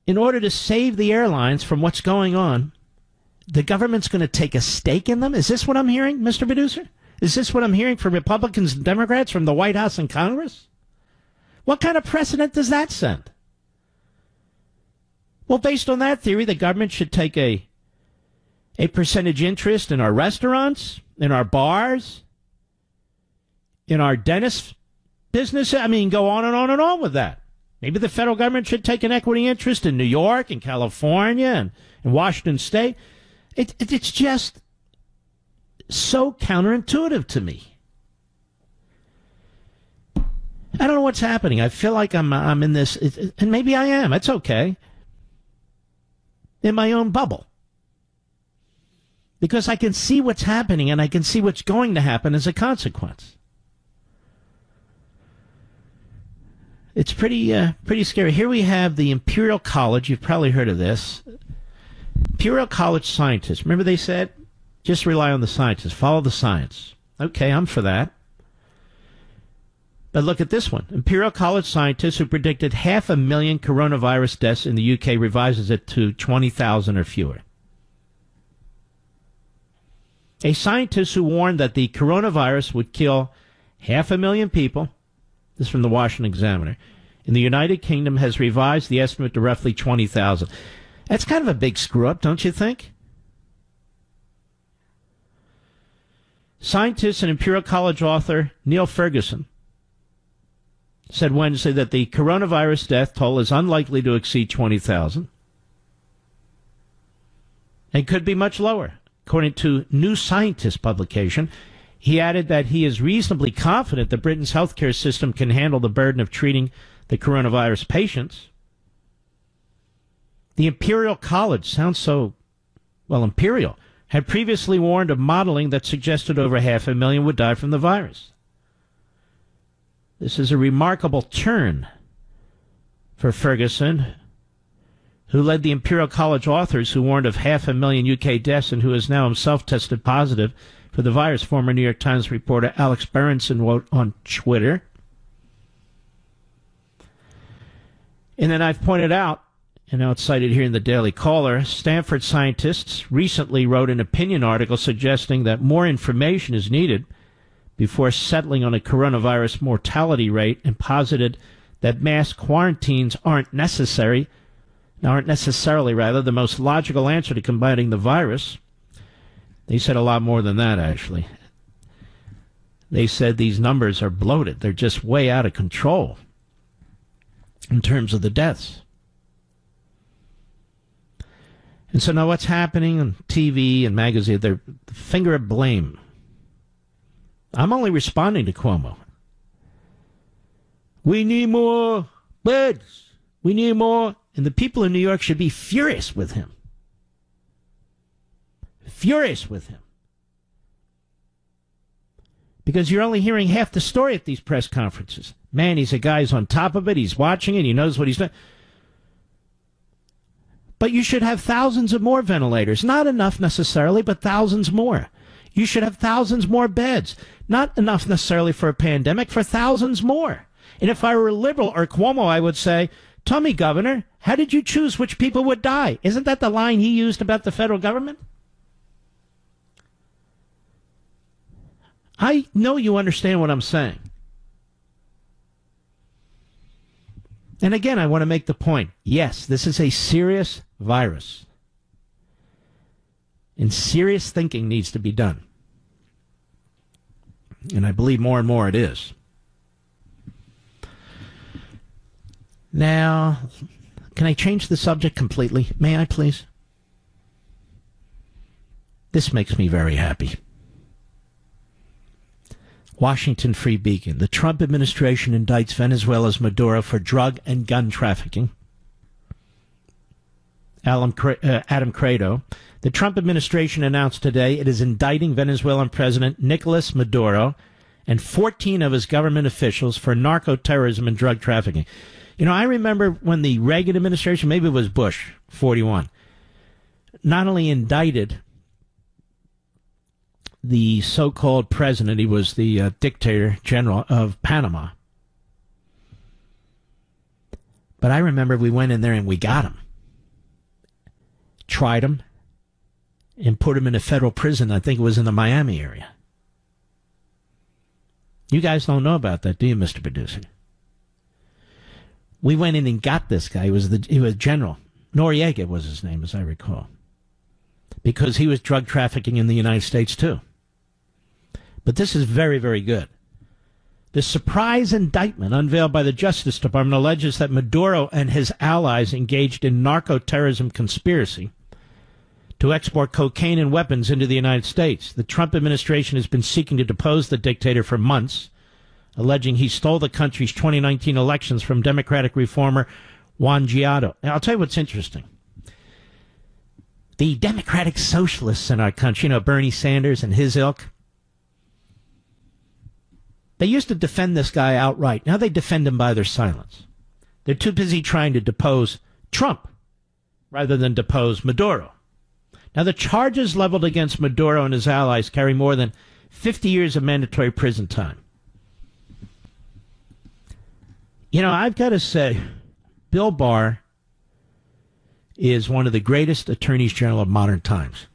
in order to save the airlines from what's going on, the government's going to take a stake in them? Is this what I'm hearing, Mr. Producer? Is this what I'm hearing from Republicans and Democrats from the White House and Congress? What kind of precedent does that send? Well, based on that theory, the government should take a percentage interest in our restaurants, in our bars, in our dentist business. I mean, go on and on and on with that. Maybe the federal government should take an equity interest in New York and California and Washington State. It's just so counterintuitive to me. I don't know what's happening. I feel like I'm in this, and maybe I am. It's okay. In my own bubble. Because I can see what's happening and I can see what's going to happen as a consequence. It's pretty scary. Here we have the Imperial College. You've probably heard of this. Imperial College scientists. Remember they said, just rely on the scientists. Follow the science. Okay, I'm for that. But look at this one. Imperial College scientists who predicted 500,000 coronavirus deaths in the UK revises it to 20,000 or fewer. A scientist who warned that the coronavirus would kill 500,000 people, this is from the Washington Examiner, in the United Kingdom has revised the estimate to roughly 20,000. That's kind of a big screw-up, don't you think? Scientist and Imperial College author Neil Ferguson said Wednesday that the coronavirus death toll is unlikely to exceed 20,000 and could be much lower, according to New Scientist publication. He added that he is reasonably confident that Britain's healthcare system can handle the burden of treating the coronavirus patients. The Imperial College sounds so, well, imperial, had previously warned of modeling that suggested over 500,000 would die from the virus. This is a remarkable turn for Ferguson, who led the Imperial College authors who warned of 500,000 UK deaths and who has now himself tested positive for the virus. Former New York Times reporter Alex Berenson wrote on Twitter. And then I've pointed out, and now it's cited here in the Daily Caller, Stanford scientists recently wrote an opinion article suggesting that more information is needed before settling on a coronavirus mortality rate, and posited that mass quarantines aren't necessarily the most logical answer to combating the virus. They said a lot more than that, actually. They said these numbers are bloated. They're just way out of control in terms of the deaths. And so now what's happening on TV and magazine, they're the finger of blame. I'm only responding to Cuomo. We need more beds. We need more. And the people in New York should be furious with him. Furious with him. Because you're only hearing half the story at these press conferences. Man, he's a guy who's on top of it. He's watching it. He knows what he's doing. But you should have thousands of more ventilators. Not enough necessarily, but thousands more. You should have thousands more beds. Not enough necessarily for a pandemic, for thousands more. And if I were a liberal or Cuomo, I would say Tell me, Governor, how did you choose which people would die? Isn't that the line he used about the federal government? I know you understand what I'm saying. And again, I want to make the point. Yes, this is a serious virus. And serious thinking needs to be done. And I believe more and more it is. Now, can I change the subject completely? May I, please? This makes me very happy. Washington Free Beacon. The Trump administration indicts Venezuela's Maduro for drug and gun trafficking. Adam Credo. The Trump administration announced today it is indicting Venezuelan President Nicolas Maduro and 14 of his government officials for narco-terrorism and drug trafficking. You know, I remember when the Reagan administration, maybe it was Bush, 41, not only indicted the so-called president, he was the dictator general of Panama, but I remember we went in there and we got him, tried him, and put him in a federal prison. I think it was in the Miami area. You guys don't know about that, do you, Mr. Producer? We went in and got this guy. He was General Noriega was his name, as I recall, because he was drug trafficking in the United States too. But this is very, very good. The surprise indictment unveiled by the Justice Department alleges that Maduro and his allies engaged in narco-terrorism conspiracy to export cocaine and weapons into the United States. The Trump administration has been seeking to depose the dictator for months, alleging he stole the country's 2019 elections from Democratic reformer Juan Guaido. Now, I'll tell you what's interesting. The Democratic socialists in our country, you know, Bernie Sanders and his ilk, they used to defend this guy outright. Now they defend him by their silence. They're too busy trying to depose Trump rather than depose Maduro. Now, the charges leveled against Maduro and his allies carry more than 50 years of mandatory prison time. You know, I've got to say, Bill Barr is one of the greatest attorneys general of modern times.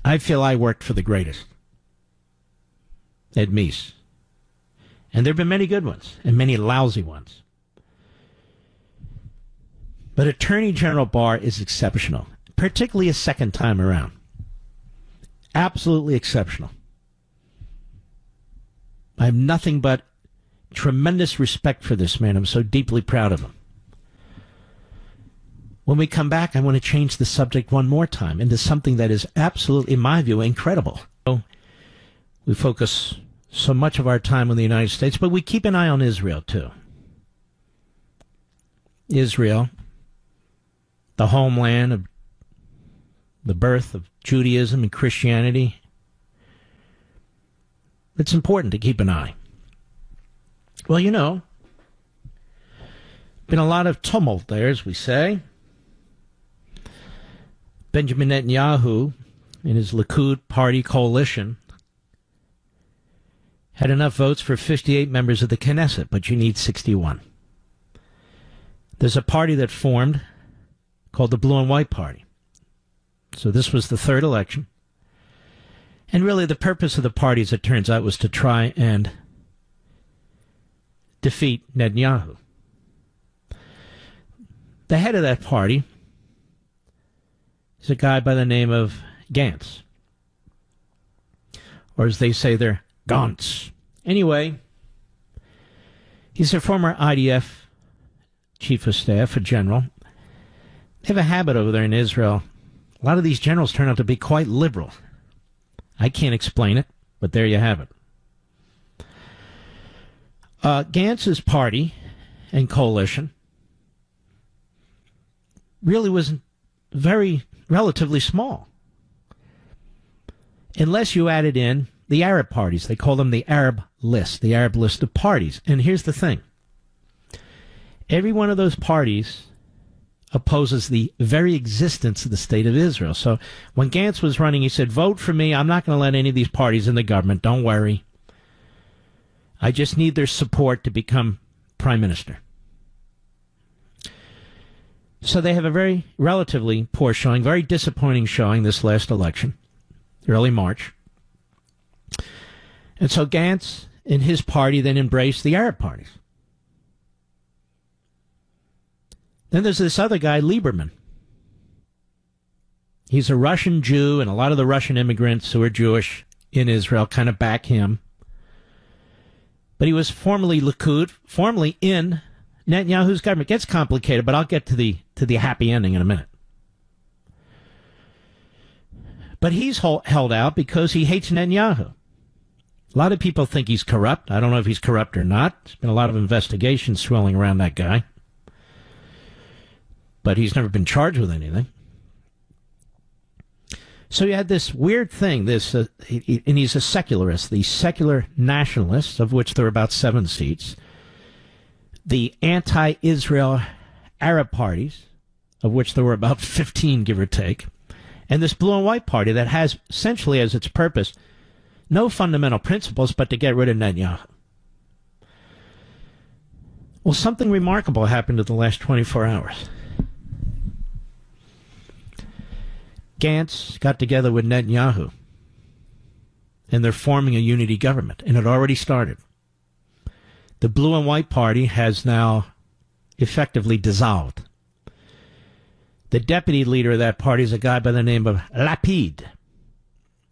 I feel I worked for the greatest, Ed Meese. And there have been many good ones and many lousy ones. But Attorney General Barr is exceptional, particularly a second time around. Absolutely exceptional. I have nothing but tremendous respect for this man. I'm so deeply proud of him. When we come back, I want to change the subject one more time into something that is absolutely, in my view, incredible. We focus so much of our time on the United States, but we keep an eye on Israel, too. Israel, the homeland of the birth of Judaism and Christianity. It's important to keep an eye. Well, you know, been a lot of tumult there, as we say. Benjamin Netanyahu and his Likud party coalition had enough votes for 58 members of the Knesset, but you need 61. There's a party that formed called the Blue and White Party. So this was the third election. And really the purpose of the party, as it turns out, was to try and defeat Netanyahu. The head of that party is a guy by the name of Gantz. Or as they say, they're Gantz. Anyway, he's a former IDF chief of staff, a general. They have a habit over there in Israel. A lot of these generals turn out to be quite liberal. I can't explain it, but there you have it. Gantz's party and coalition really was relatively small. Unless you added in the Arab parties. They call them the Arab list of parties. And here's the thing. Every one of those parties opposes the very existence of the state of Israel. So when Gantz was running, he said, vote for me. I'm not going to let any of these parties in the government. Don't worry. I just need their support to become prime minister. So they have a very relatively poor showing, very disappointing showing this last election, early March. And so Gantz and his party then embraced the Arab parties. Then there's this other guy, Lieberman. He's a Russian Jew, and a lot of the Russian immigrants who are Jewish in Israel kind of back him. But he was formerly Likud, formerly in Netanyahu's government. It gets complicated, but I'll get to the happy ending in a minute. But he's held out because he hates Netanyahu. A lot of people think he's corrupt. I don't know if he's corrupt or not. There's been a lot of investigations swirling around that guy. But he's never been charged with anything. So you had this weird thing, and he's a secularist, the secular nationalists, of which there are about 7 seats, the anti-Israel Arab parties, of which there were about 15, give or take, and this blue and white party that has essentially as its purpose no fundamental principles but to get rid of Netanyahu. Well, something remarkable happened in the last 24 hours. Gantz got together with Netanyahu, and they're forming a unity government, and it already started. The blue and white party has now effectively dissolved. The deputy leader of that party is a guy by the name of Lapid.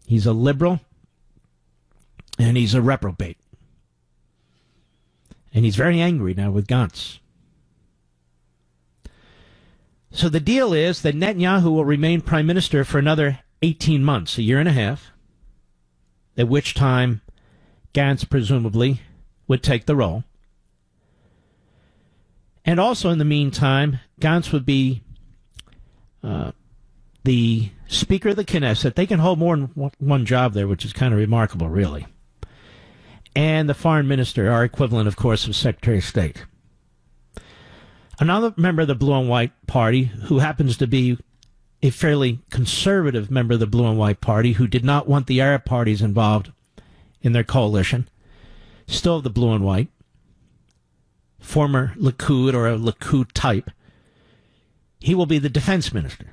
He's a liberal, and he's a reprobate. And he's very angry now with Gantz. So the deal is that Netanyahu will remain prime minister for another 18 months, a year and a half, at which time Gantz presumably would take the role. And also in the meantime, Gantz would be the Speaker of the Knesset. They can hold more than one job there, which is kind of remarkable, really. And the foreign minister, our equivalent, of course, of Secretary of State. Another member of the Blue and White Party, who happens to be a fairly conservative member of the Blue and White Party, who did not want the Arab parties involved in their coalition, still of the Blue and White, former Likud or a Likud type, he will be the defense minister.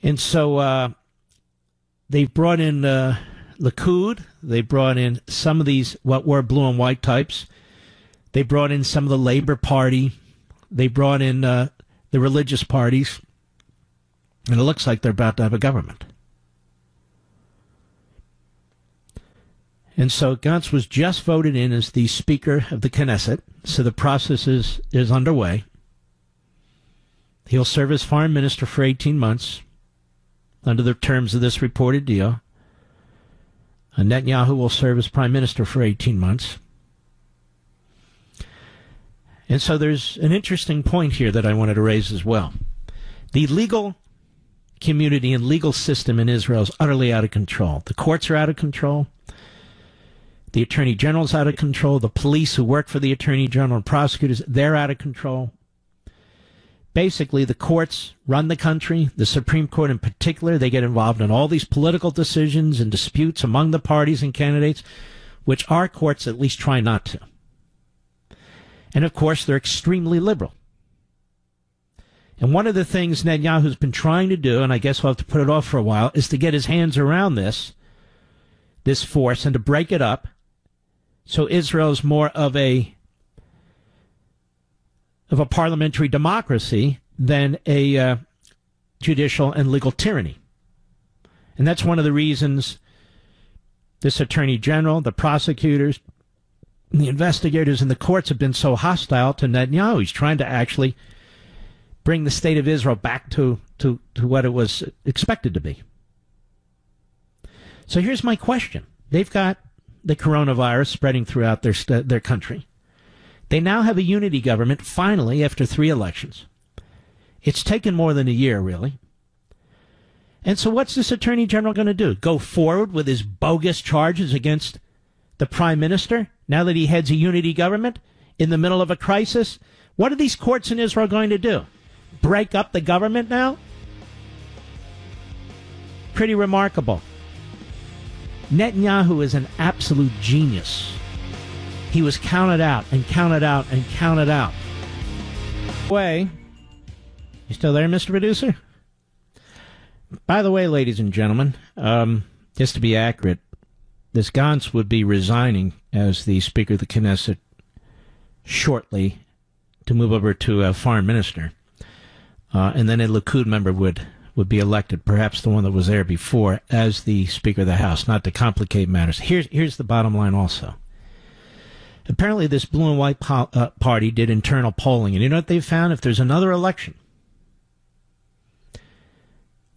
And so they've brought in Likud, they brought in some of these, what were blue and white types. They brought in some of the Labor Party. They brought in the religious parties. And it looks like they're about to have a government. And so Gantz was just voted in as the Speaker of the Knesset. So the process is underway. He'll serve as foreign minister for 18 months under the terms of this reported deal. And Netanyahu will serve as prime minister for 18 months. And so there's an interesting point here that I wanted to raise as well. The legal community and legal system in Israel is utterly out of control. The courts are out of control. The Attorney General's out of control. The police who work for the Attorney General and prosecutors, they're out of control. Basically, the courts run the country. The Supreme Court in particular, they get involved in all these political decisions and disputes among the parties and candidates, which our courts at least try not to. And, of course, they're extremely liberal. And one of the things Netanyahu's been trying to do, and I guess we'll have to put it off for a while, is to get his hands around this force and to break it up so Israel's more of a parliamentary democracy than a judicial and legal tyranny. And that's one of the reasons this Attorney General, the prosecutors, the investigators and the courts have been so hostile to Netanyahu. He's trying to actually bring the state of Israel back to what it was expected to be. So here's my question. They've got the coronavirus spreading throughout their country. They now have a unity government, finally, after 3 elections. It's taken more than a year, really. And so what's this Attorney General going to do? Go forward with his bogus charges against the Prime Minister, now that he heads a unity government in the middle of a crisis? What are these courts in Israel going to do? Break up the government now? Pretty remarkable. Netanyahu is an absolute genius. He was counted out and counted out and counted out Way. You still there, Mr. Producer? By the way, ladies and gentlemen, just to be accurate, this Gantz would be resigning as the Speaker of the Knesset shortly to move over to a foreign minister. And then a Likud member would be elected, perhaps the one that was there before, as the Speaker of the House, not to complicate matters. Here's the bottom line also. Apparently this blue and white party did internal polling, and you know what they found? If there's another election,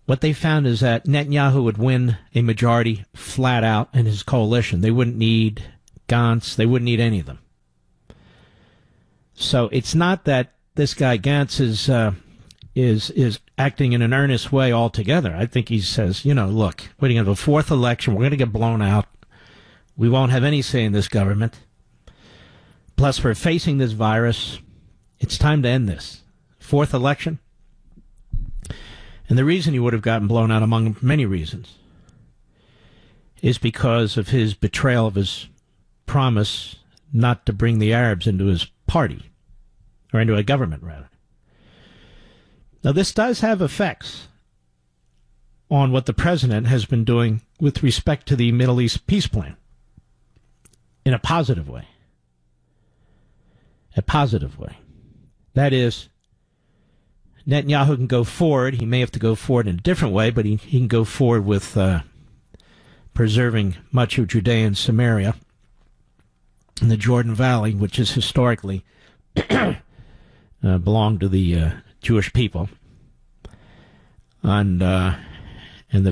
what they found is that Netanyahu would win a majority flat out in his coalition. They wouldn't need Gantz. They wouldn't need any of them. So it's not that this guy Gantz is acting in an earnest way altogether. I think he says, look, we're going to have a fourth election. We're going to get blown out. We won't have any say in this government. Plus, we're facing this virus. It's time to end this. Fourth election. And the reason he would have gotten blown out, among many reasons, is because of his betrayal of his promise not to bring the Arabs into his party, or into a government, rather. Now, this does have effects on what the president has been doing with respect to the Middle East peace plan, in a positive way. A positive way. That is, Netanyahu can go forward. He may have to go forward in a different way, but he can go forward with preserving much of Judea and Samaria and the Jordan Valley, which is historically belonged to the Jewish people, and the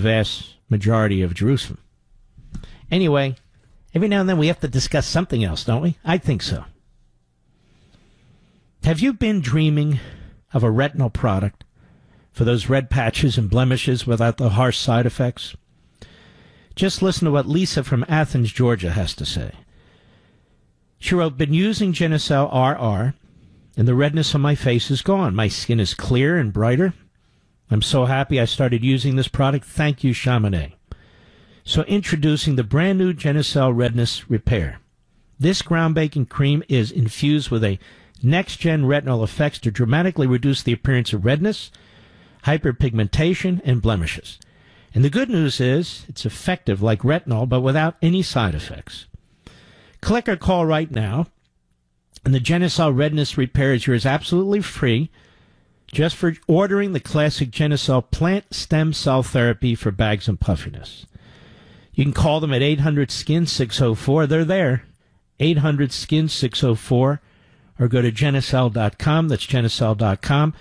vast majority of Jerusalem. Anyway, every now and then we have to discuss something else, don't we? I think so. Have you been dreaming of a retinol product for those red patches and blemishes without the harsh side effects? Just listen to what Lisa from Athens, Georgia has to say. She wrote, been using Genucel RR, and the redness on my face is gone. My skin is clear and brighter. I'm so happy I started using this product. Thank you, Chamonix. So introducing the brand new Genucel Redness Repair. This groundbreaking cream is infused with a next-gen retinol effects to dramatically reduce the appearance of redness, hyperpigmentation, and blemishes. And the good news is it's effective like retinol, but without any side effects. Click or call right now, and the Genucel Redness Repair is yours absolutely free, just for ordering the classic Genucel plant stem cell therapy for bags and puffiness. You can call them at 800-SKIN-604. They're there, 800-SKIN-604. Or go to Genucel.com. That's Genucel.com.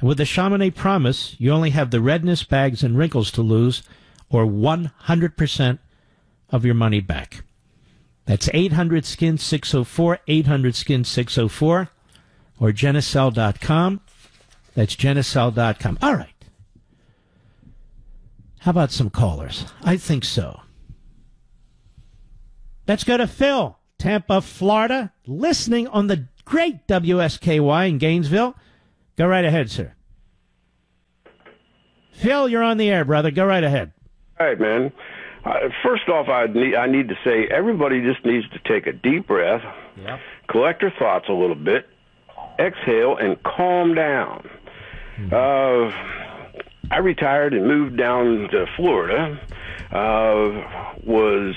And with the Chamonix promise, you only have the redness, bags, and wrinkles to lose, or 100% of your money back. That's 800-SKIN-604, 800-SKIN-604, or Genucel.com. That's Genucel.com. All right. How about some callers? I think so. Let's go to Phil, Tampa, Florida, listening on the great WSKY in Gainesville. Go right ahead, sir. Phil, you're on the air, brother. Go right ahead. All right, man. First off, I need to say everybody just needs to take a deep breath, collect their thoughts a little bit, exhale, and calm down. I retired and moved down to Florida, was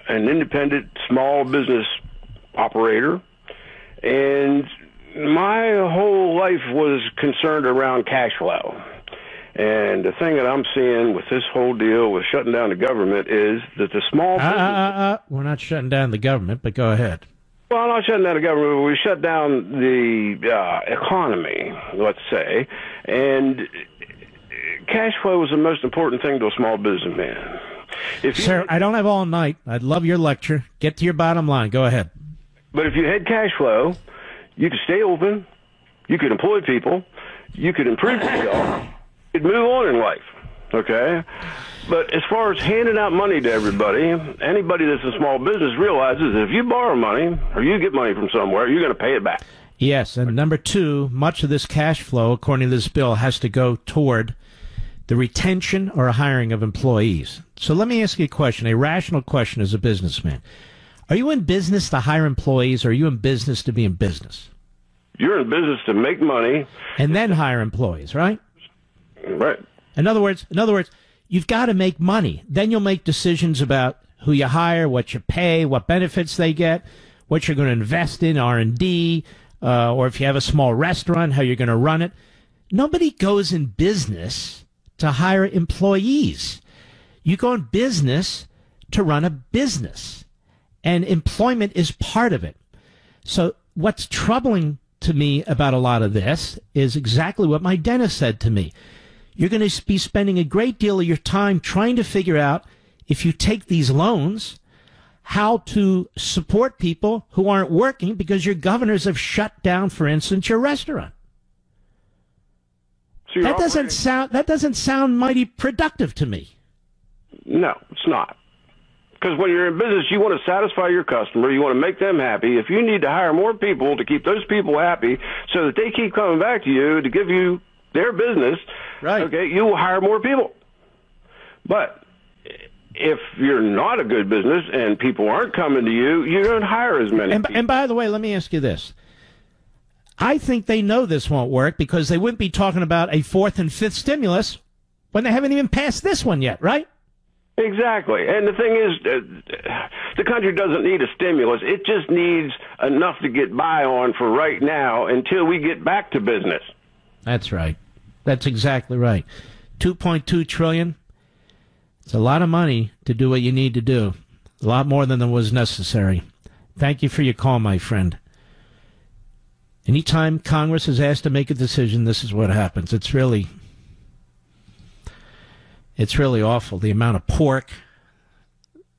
an independent small business operator, and my whole life was concerned around cash flow. And the thing that I'm seeing with this whole deal with shutting down the government is that the small business... We're not shutting down the government, but go ahead. Well, I'm not shutting down the government. We shut down the economy, let's say, and cash flow is the most important thing to a small businessman. Sir, I don't have all night. I'd love your lecture. Get to your bottom line. Go ahead. But if you had cash flow, you could stay open, you could employ people, you could improve yourself, you could move on in life, okay? But as far as handing out money to everybody, anybody that's a small business realizes that if you borrow money or you get money from somewhere, you're going to pay it back. Yes, and number two, much of this cash flow, according to this bill, has to go toward the retention or hiring of employees. So let me ask you a question, a rational question as a businessman. Are you in business to hire employees, or are you in business to be in business? You're in business to make money. And then hire employees, right? Right. In other words, you've got to make money. Then you'll make decisions about who you hire, what you pay, what benefits they get, what you're going to invest in, R&D, or if you have a small restaurant, how you're going to run it. Nobody goes in business to hire employees. You go in business to run a business, and employment is part of it. So what's troubling to me about a lot of this is exactly what my dentist said to me. You're going to be spending a great deal of your time trying to figure out, if you take these loans, how to support people who aren't working because your governors have shut down, for instance, your restaurant. So that doesn't sound mighty productive to me. No, it's not. Because when you're in business, you want to satisfy your customer. You want to make them happy. If you need to hire more people to keep those people happy so that they keep coming back to you to give you their business, right? Okay, you will hire more people. But if you're not a good business and people aren't coming to you, you don't hire as many people. And by the way, let me ask you this. I think they know this won't work because they wouldn't be talking about a fourth and fifth stimulus when they haven't even passed this one yet, right? Exactly. And the thing is, the country doesn't need a stimulus. It just needs enough to get by on for right now until we get back to business. That's right. That's exactly right. $2.2 trillion. It's a lot of money to do what you need to do. A lot more than was necessary. Thank you for your call, my friend. Anytime Congress is asked to make a decision, this is what happens. It's really awful. The amount of pork,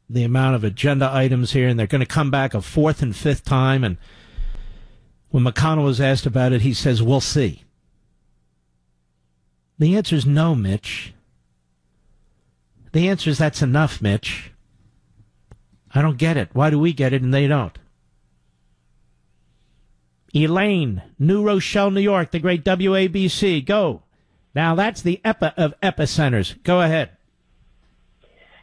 the amount of agenda items here, and they're going to come back a fourth and fifth time. And when McConnell was asked about it, he says, we'll see. The answer is no, Mitch. The answer is that's enough, Mitch. I don't get it. Why do we get it and they don't? Elaine, New Rochelle, New York, the great WABC. Go. Now that's the epi of epicenters. Go ahead.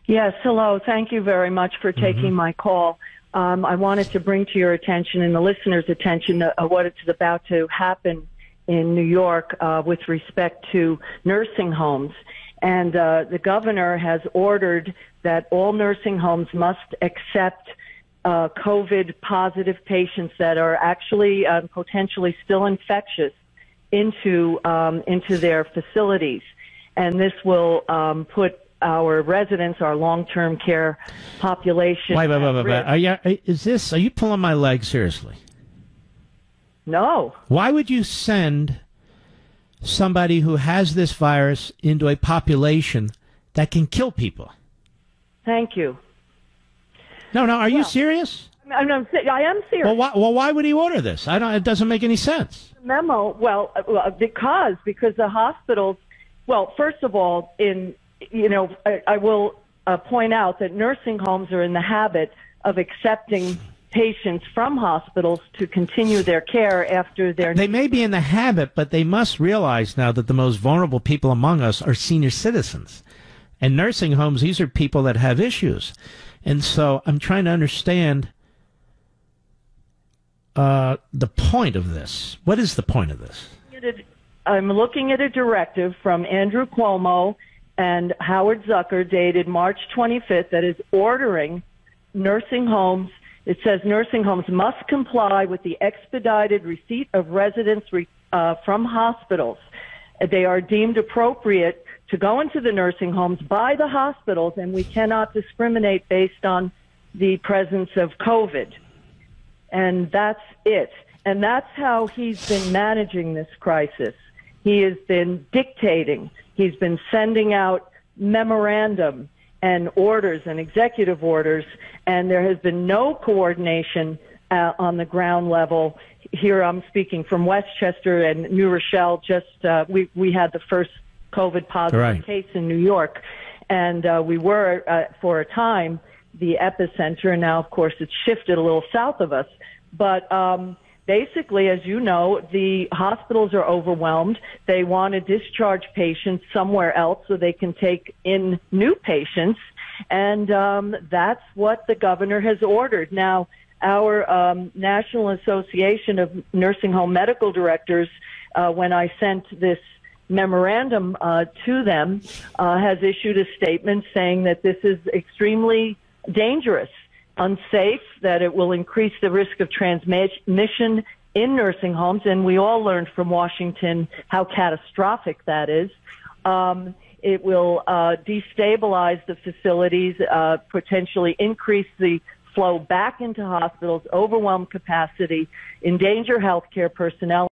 Yes, hello. Thank you very much for taking my call. I wanted to bring to your attention and the listeners' attention what is about to happen in New York with respect to nursing homes. And the governor has ordered that all nursing homes must accept COVID-positive patients that are actually potentially still infectious into their facilities. And this will put our residents, our long-term care population. Wait. Are you pulling my leg seriously? No. Why would you send somebody who has this virus into a population that can kill people? Thank you. No. Are you serious? I am serious. Well, why would he order this? It doesn't make any sense. Memo. Because the hospitals. Well, first of all, I will point out that nursing homes are in the habit of accepting patients from hospitals to continue their care after their... They may be in the habit, but they must realize now that the most vulnerable people among us are senior citizens. And nursing homes, these are people that have issues. And so I'm trying to understand the point of this. What is the point of this? I'm looking at a directive from Andrew Cuomo and Howard Zucker dated March 25th that is ordering nursing homes. It says nursing homes must comply with the expedited receipt of residents from hospitals. They are deemed appropriate to go into the nursing homes by the hospitals, and we cannot discriminate based on the presence of COVID. And that's it. And that's how he's been managing this crisis. He has been dictating. He's been sending out memorandum and orders and executive orders, and there has been no coordination on the ground level. Here I'm speaking from Westchester and New Rochelle. We had the first COVID positive case in New York, and we were, for a time, the epicenter, and now, of course, it's shifted a little south of us. But basically, as you know, the hospitals are overwhelmed. They want to discharge patients somewhere else so they can take in new patients, and that's what the governor has ordered. Now, our National Association of Nursing Home Medical Directors, when I sent this memorandum to them, has issued a statement saying that this is extremely dangerous, unsafe, that it will increase the risk of transmission in nursing homes, and we all learned from Washington how catastrophic that is. It will destabilize the facilities, potentially increase the flow back into hospitals, overwhelm capacity, endanger healthcare personnel.